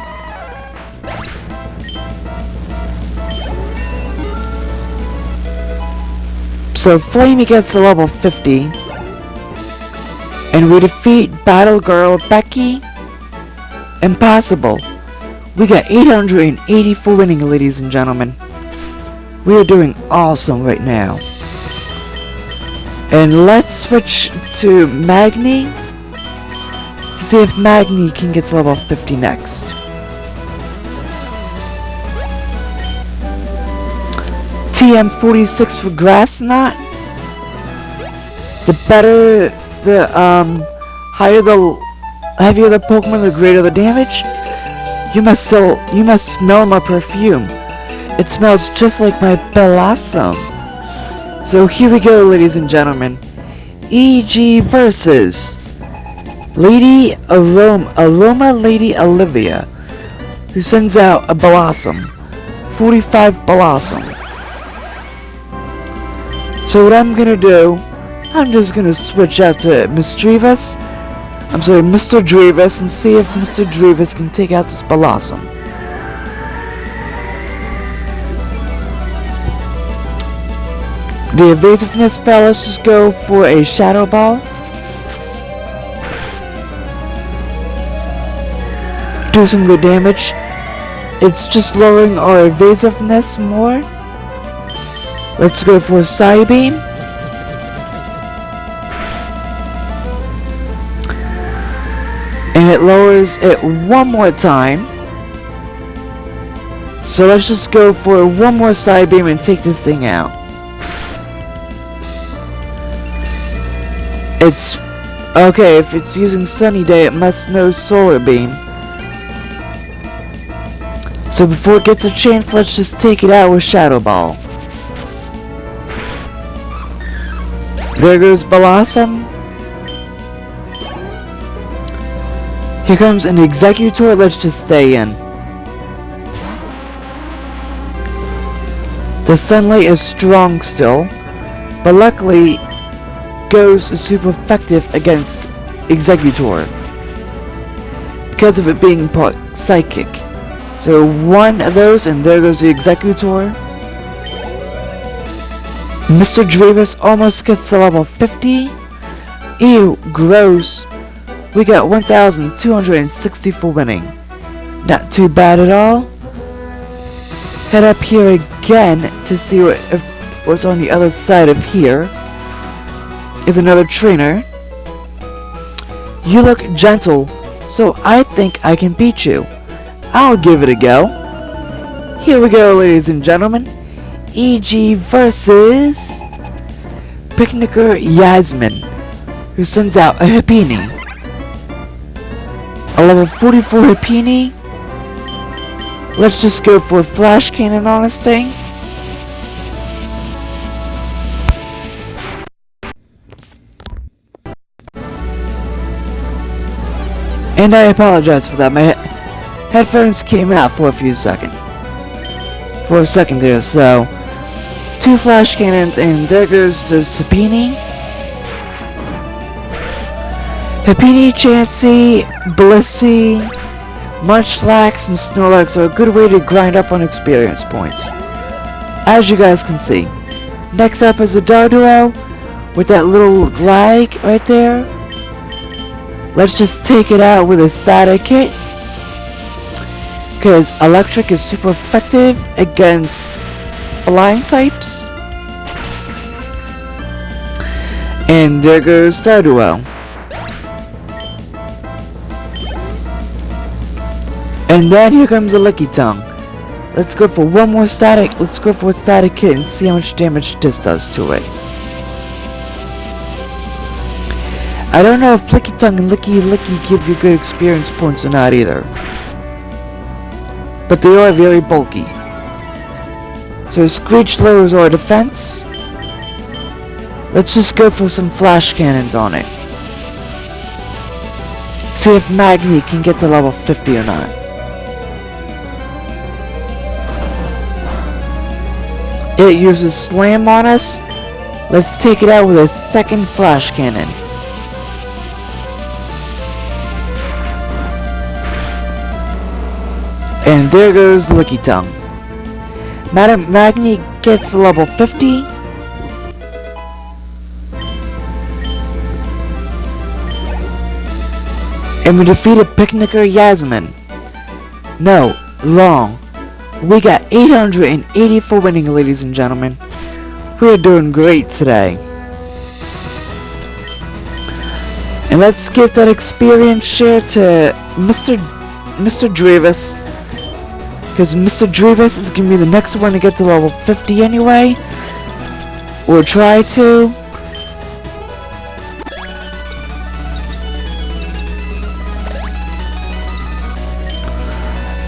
So Flamey gets to level 50, and we defeat Battle Girl Becky. Impossible. We got 880 for winning, ladies and gentlemen. We are doing awesome right now. And let's switch to Magni to see if Magni can get to level 50 next. PM46 for Grass Knot. The better, the higher the heavier the Pokemon, the greater the damage. You must smell my perfume. It smells just like my blossom. So here we go, ladies and gentlemen. EG versus Lady Aroma Lady Olivia, who sends out a Blossom. 45 Blossom. So what I'm gonna do, I'm just gonna switch out to Mr. Drevis, and see if Mr. Drevis can take out this Blossom. The evasiveness spell, let's just go for a Shadow Ball. Do some good damage. It's just lowering our evasiveness more. Let's go for a Psybeam. And it lowers it one more time. So let's just go for one more Psybeam and take this thing out. It's okay, if it's using Sunny Day, it must know Solar Beam. So before it gets a chance, let's just take it out with Shadow Ball. There goes Blossom. Here comes an Executor, let's just stay in. The Sunlight is strong still, but luckily Ghost is super effective against Executor because of it being part Psychic. So one of those, and there goes the Executor. Mr. Drevis almost gets to level 50. Ew, gross. We got 1,264 winning. Not too bad at all. Head up here again to see what's on the other side of here. Is another trainer. You look gentle, so I think I can beat you. I'll give it a go. Here we go, ladies and gentlemen. EG versus Picnicker Yasmin, who sends out a Happiny. A level 44 Happiny. Let's just go for a Flash Cannon on this thing. And I apologize for that. My headphones came out for a second there. So 2 Flash Cannons, and there goes the Happiny. Happiny, Chansey, Blissey, Munchlax, and Snorlax are a good way to grind up on experience points, as you guys can see. Next up is a Darduo with that little lag right there. Let's just take it out with a Static Hit, because Electric is super effective against flying types. And there goes Darduo. And then here comes a Licky Tongue. Let's go for one more static. Let's go for a Static Hit and see how much damage this does to it. I don't know if Licky Tongue and Licky give you good experience points or not either. But they are very bulky. So Screech lowers our defense. Let's just go for some Flash Cannons on it. See if Magni can get to level 50 or not. It uses Slam on us. Let's take it out with a second Flash Cannon. And there goes Licky Tongue. Madam Magni gets to level 50. And we defeated Picnicker Yasmin. No, long. We got 884 winning, ladies and gentlemen. We are doing great today. And let's give that experience share to Mr. Drevis. Because Mr. Drevis is going to be the next one to get to level 50 anyway. Or try to.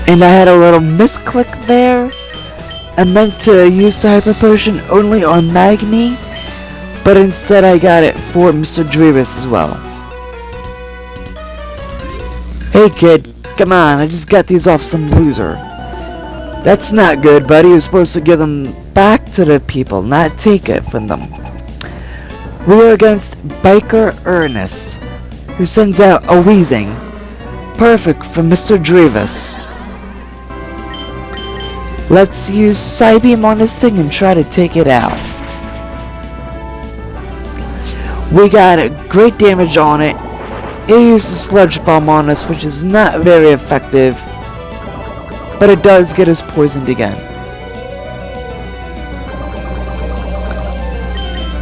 And I had a little misclick there. I meant to use the Hyper Potion only on Magni, but instead I got it for Mr. Drevis as well. Hey kid, come on, I just got these off some loser. That's not good, buddy. You're supposed to give them back to the people, not take it from them. We are against Biker Ernest, who sends out a wheezing. Perfect for Mr. Drevis. Let's use Psybeam on this thing and try to take it out. We got a great damage on it. It used a Sludge Bomb on us, which is not very effective. But it does get us poisoned again.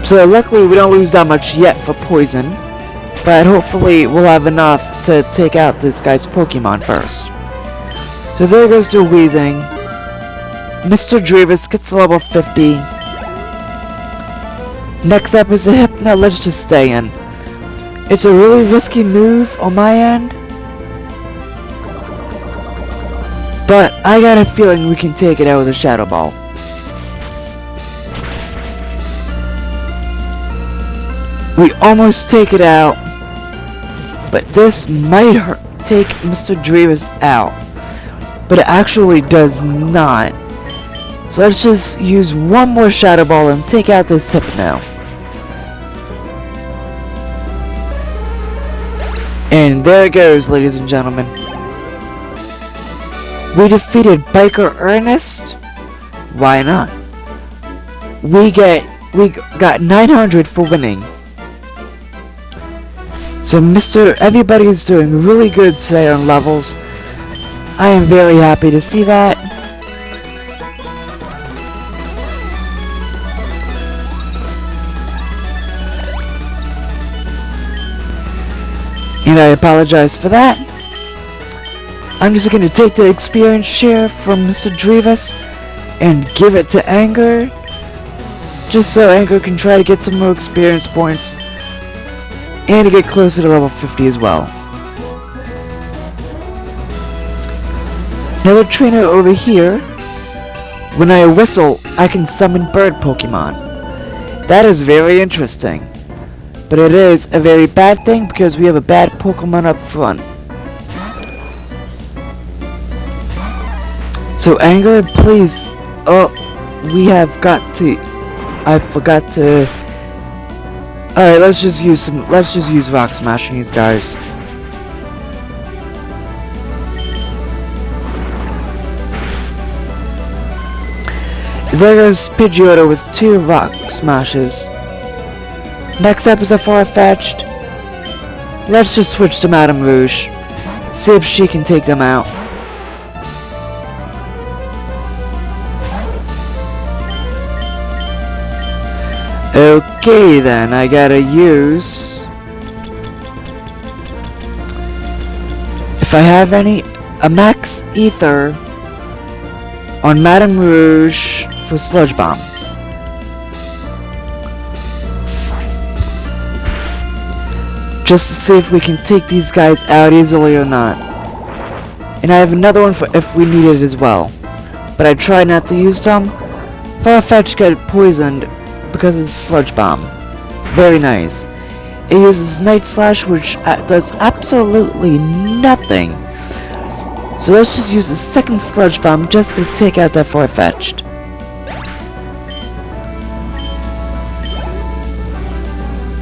So luckily we don't lose that much yet for poison. But hopefully we'll have enough to take out this guy's Pokemon first. So there goes the wheezing. Mr. Drevis gets to level 50. Next up is a Hypno. Let's just stay in. It's a really risky move on my end. But I got a feeling we can take it out with a Shadow Ball. We almost take it out. But this might take Mr. Drevis out. But it actually does not. So let's just use one more Shadow Ball and take out this Hypno. And there it goes, ladies and gentlemen. We defeated Biker Ernest. Why not? We got 900 for winning. So everybody is doing really good today on levels. I am very happy to see that. And I apologize for that. I'm just going to take the experience share from Mr. Drevis and give it to Anger. Just so Anger can try to get some more experience points. And to get closer to level 50 as well. Another trainer over here. When I whistle, I can summon bird Pokemon. That is very interesting. But it is a very bad thing because we have a bad Pokemon up front. So Anger, please. Oh, we have got to. I forgot to. All right, let's just use Rock Smash on these guys. There goes Pidgeotto with 2 Rock Smashes. Next up is a Farfetch'd. Let's just switch to Madame Rouge. See if she can take them out. Okay then, I gotta use... If I have any, a Max Ether on Madame Rouge for Sludge Bomb. Just to see if we can take these guys out easily or not. And I have another one for if we need it as well. But I try not to use them. Farfetch'd got poisoned because of the Sludge Bomb. Very nice. It uses Night Slash, which does absolutely nothing. So let's just use a second Sludge Bomb just to take out that Farfetch'd.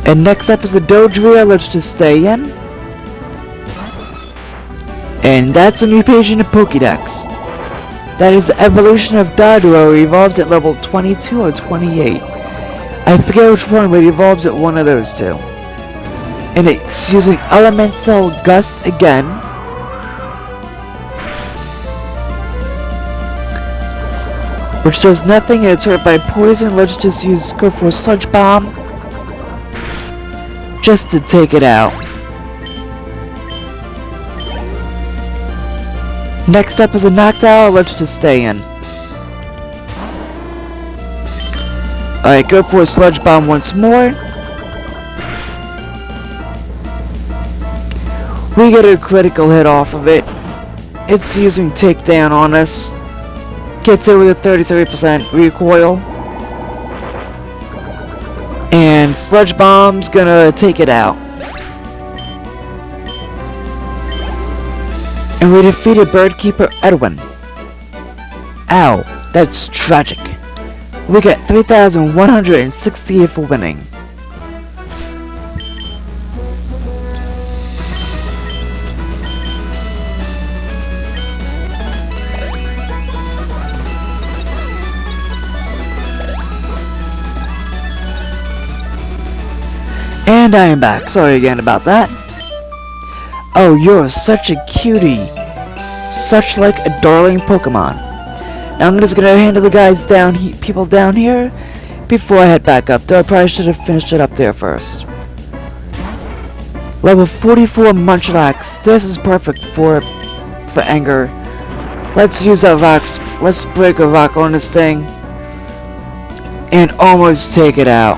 And next up is the Dodrio. Let's just stay in. And that's a new page in the Pokédex. That is the evolution of Dodrio. It evolves at level 22 or 28. I forget which one, but it evolves at one of those two. And it's using Elemental Gust again. Which does nothing and it's hurt by poison. Let's just go for a Sludge Bomb. Just to take it out. Next up is a knockdown. Let's just stay in. Alright, go for a sludge bomb once more. We get a critical hit off of it. It's using takedown on us. Gets it with a 33% recoil. And sludge bomb's gonna take it out. And we defeated Birdkeeper Edwin. Ow, that's tragic. We get 3,168 for winning. And I am back. Sorry again about that. Oh, you're such a cutie. Such like a darling Pokemon. Now I'm just gonna handle the guys down people down here before I head back up. Though I probably should have finished it up there first. Level 44 Munchlax. This is perfect for anger. Let's use our rocks. Let's break a rock on this thing and almost take it out.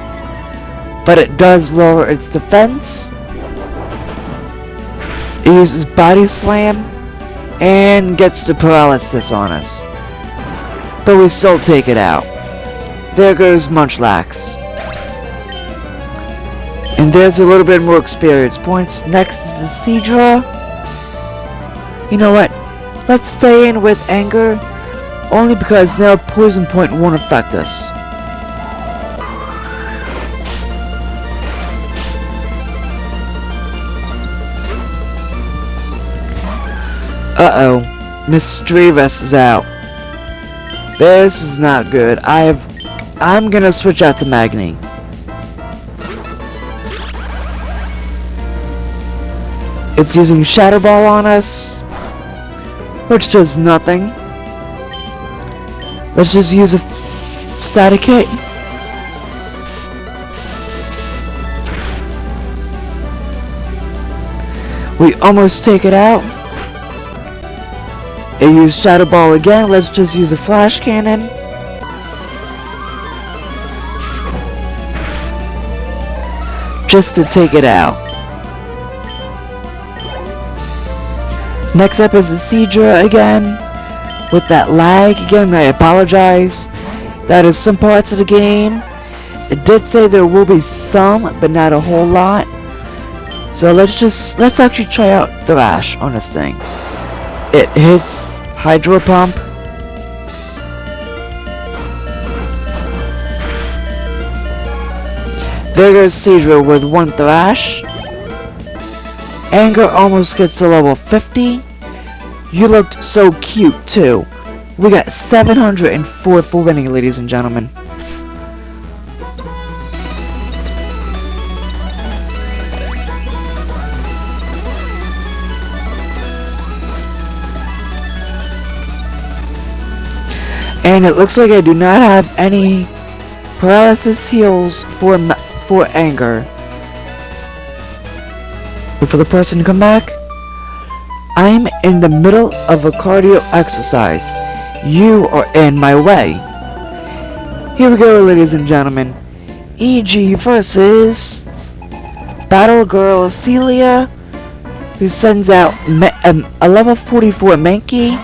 But it does lower its defense. It uses Body Slam and gets the paralysis on us. But we still take it out. There goes Munchlax. And there's a little bit more experience points. Next is the Seadra. You know what? Let's stay in with Anger. Only because now Poison Point won't affect us. Uh-oh. Misdreavus is out. This is not good. I'm gonna switch out to Magni. It's using Shadow Ball on us, which does nothing. Let's just use a Static Hit. We almost take it out. It used Shadow Ball again. Let's just use a Flash Cannon. Just to take it out. Next up is the Seadra again. With that lag again, I apologize. That is some parts of the game. It did say there will be some, but not a whole lot. So let's actually try out Thrash on this thing. It hits Hydro Pump. There goes Seadra with one Thrash. Anger almost gets to level 50. You looked so cute too. We got 704 for winning, ladies and gentlemen. And it looks like I do not have any paralysis heals for Anger. Wait for the person to come back. I'm in the middle of a cardio exercise. You are in my way. Here we go, ladies and gentlemen. EG versus Battle Girl Celia, who sends out a level 44 Mankey.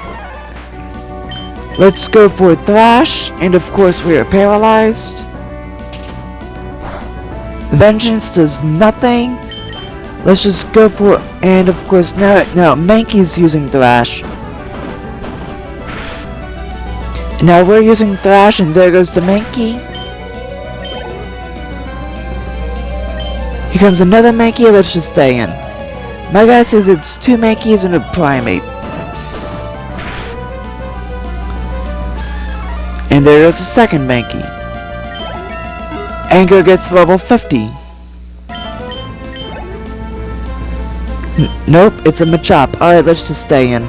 Let's go for Thrash, and of course we are paralyzed. Vengeance does nothing. Let's just go for, and of course now Mankey's using Thrash. Now we're using Thrash, and there goes the Mankey. Here comes another Mankey. Let's just stay in. My guy says it's two Mankeys and a Primate. And there goes the second Mankey. Anger gets level 50. Nope, it's a Machop. Alright, let's just stay in.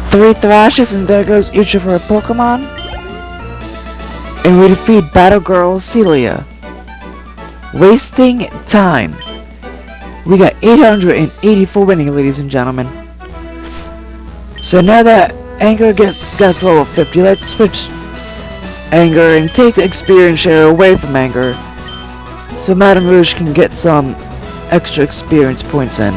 Three Thrashes, and there goes each of her Pokemon. And we defeat Battle Girl Celia. Wasting time. We got 884 winning, ladies and gentlemen. So now that Anger got to level 50, let's switch Anger and take the experience share away from Anger, so Madame Rouge can get some extra experience points in.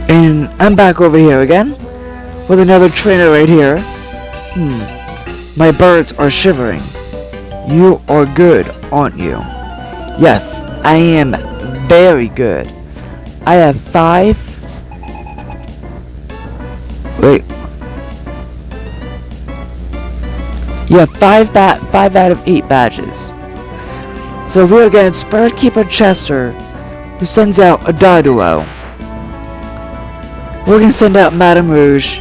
And I'm back over here again, with another trainer right here. My birds are shivering. You are good, aren't you? Yes, I am very good. I have 5... Wait. You have 5 out of 8 badges. So we're against Birdkeeper Chester, who sends out a Doduo. We're gonna send out Madame Rouge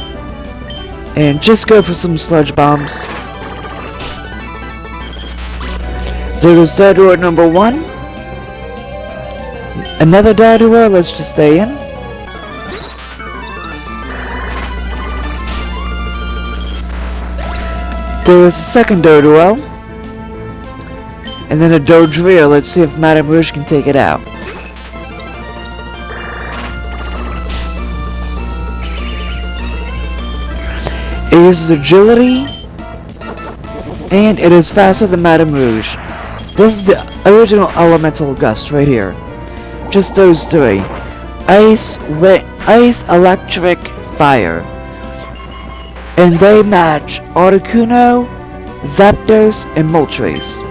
and just go for some sludge bombs. There goes Doduo number 1. Another Doduo, let's just stay in. There is a second Doduo. And then a Dodrio, let's see if Madame Rouge can take it out. It uses agility, and it is faster than Madame Rouge. This is the original elemental gust right here. Just those 3. Ice, electric, fire. And they match Articuno, Zapdos, and Moltres.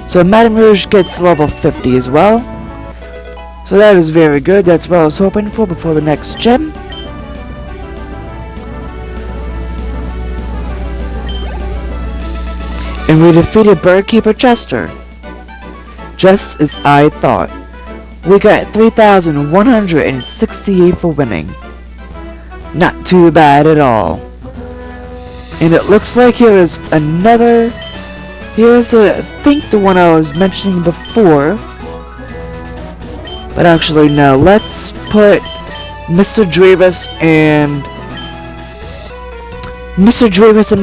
So Madame Rouge gets level 50 as well. So that is very good. That's what I was hoping for before the next gym. And we defeated Birdkeeper Chester. Just as I thought. We got 3,168 for winning. Not too bad at all. And it looks like here is another... Here's I think the one I was mentioning before. But actually no, let's put Mr. Drevis and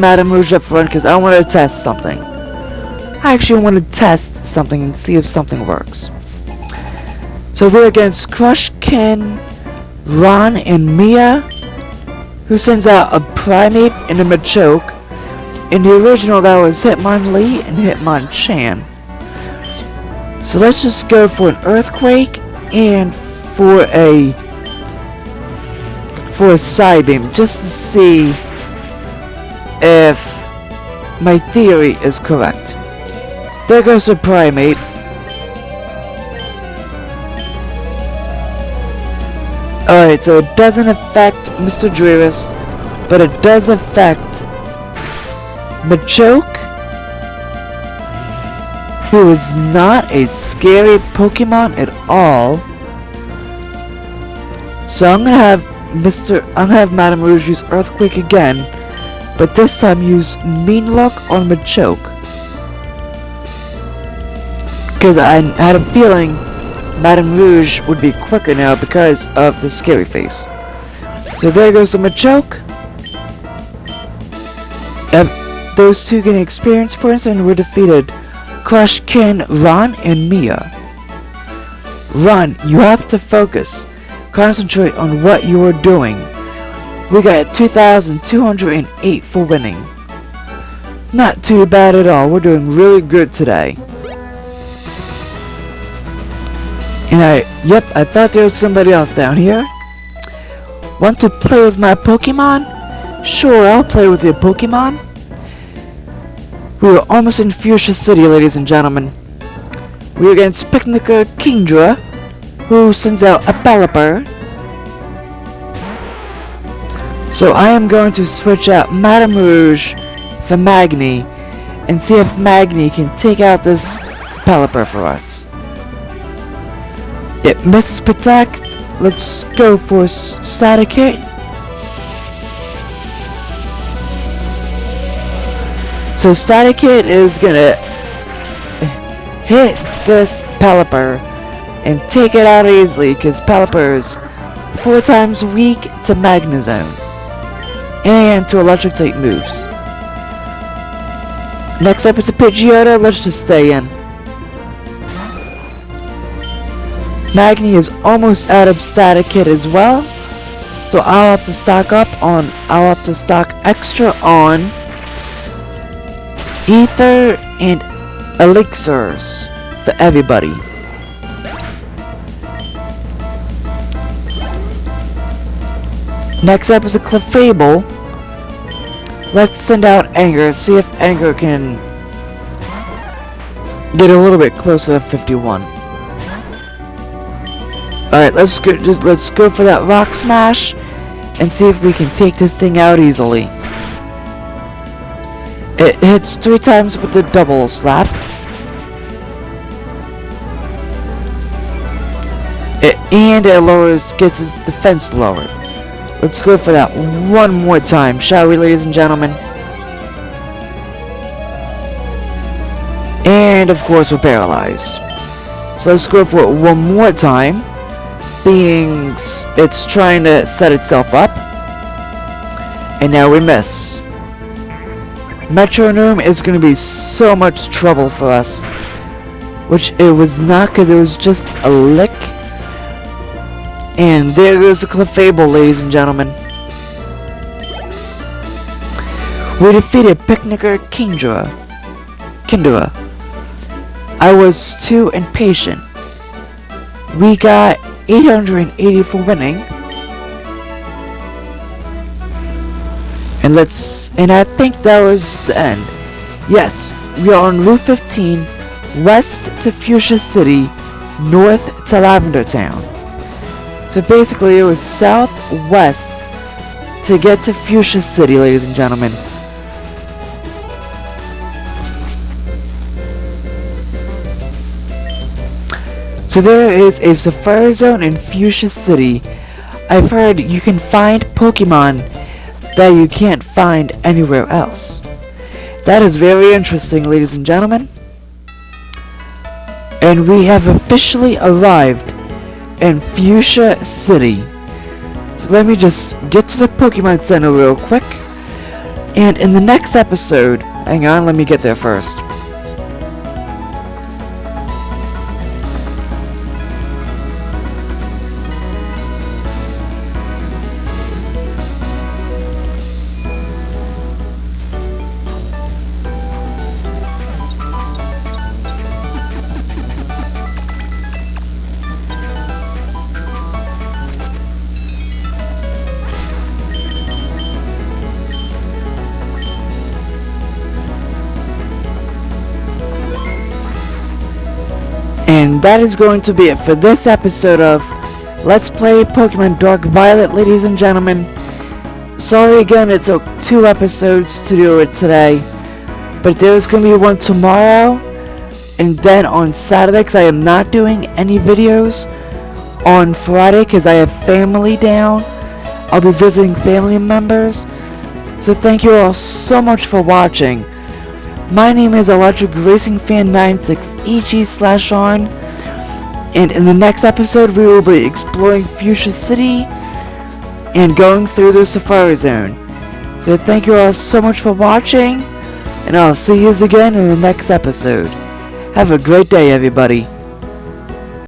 Madame Rouge up front, because I want to test something. I actually want to test something and see if something works. So we're against Crushkin, Ron, and Mia, who sends out a Primeape and a Machoke. In the original, that was Hitmonlee and Hitmonchan. So let's just go for an Earthquake and for a Psybeam, just to see if my theory is correct. There goes the Primeape. Alright, so it doesn't affect Mr. Drevis, but it does affect Machoke, who is not a scary Pokemon at all. So I'm gonna have Madame Rouge use Earthquake again, but this time use Mean Look on Machoke, because I had a feeling Madame Rouge would be quicker now because of the scary face. So there goes the Machoke. Those two getting experience points, and we're defeated Crushkin, Ron, and Mia. Ron, you have to focus. Concentrate on what you are doing. We got 2,208 for winning. Not too bad at all. We're doing really good today. And I thought there was somebody else down here. Want to play with my Pokemon? Sure, I'll play with your Pokemon. We were almost in Fuschia City, ladies and gentlemen. We are against Picnicker Kingdra, who sends out a Pelipper. So I am going to switch out Madame Rouge for Magni and see if Magni can take out this Pelipper for us. It misses Protect. Let's go for Static Hit. So Static Hit is gonna hit this Pelipper and take it out easily, because Pelipper is 4 times weak to Magnezone. and to electric type moves. Next up is a Pidgeotto. Let's just stay in. Magni is almost out of Static Kit as well, so I'll have to stock extra on Ether and Elixirs for everybody. Next up is a Clefable. Let's send out Anger, see if Anger can get a little bit closer to 51. Alright, let's go for that Rock Smash and see if we can take this thing out easily. It hits 3 times with the double slap. And it gets its defense lowered. Let's go for that one more time, shall we, ladies and gentlemen? And of course we're paralyzed. So let's go for it one more time. Being it's trying to set itself up. And now we miss. Metronome is going to be so much trouble for us. Which it was not, because it was just a lick. And there goes the Clefable, ladies and gentlemen. We defeated Picnicker Kindra. I was too impatient. We got 880 for winning. And I think that was the end. Yes, we are on Route 15, west to Fuschia City, north to Lavender Town. So basically it was southwest to get to Fuschia City, ladies and gentlemen. So there is a Safari Zone in Fuschia City. I've heard you can find Pokemon that you can't find anywhere else. That is very interesting, ladies and gentlemen. And we have officially arrived in Fuschia City. So let me just get to the Pokemon Center real quick. And in the next episode, hang on, let me get there first. And that is going to be it for this episode of Let's Play Pokemon Dark Violet, ladies and gentlemen. Sorry again it took 2 episodes to do it today, but there's going to be one tomorrow, and then on Saturday, because I am not doing any videos on Friday because I have family down. I'll be visiting family members. So thank you all so much for watching. My name is Electric Racing Fan 96EG/on, and in the next episode we will be exploring Fuschia City and going through the Safari Zone. So thank you all so much for watching, and I'll see you again in the next episode. Have a great day, everybody.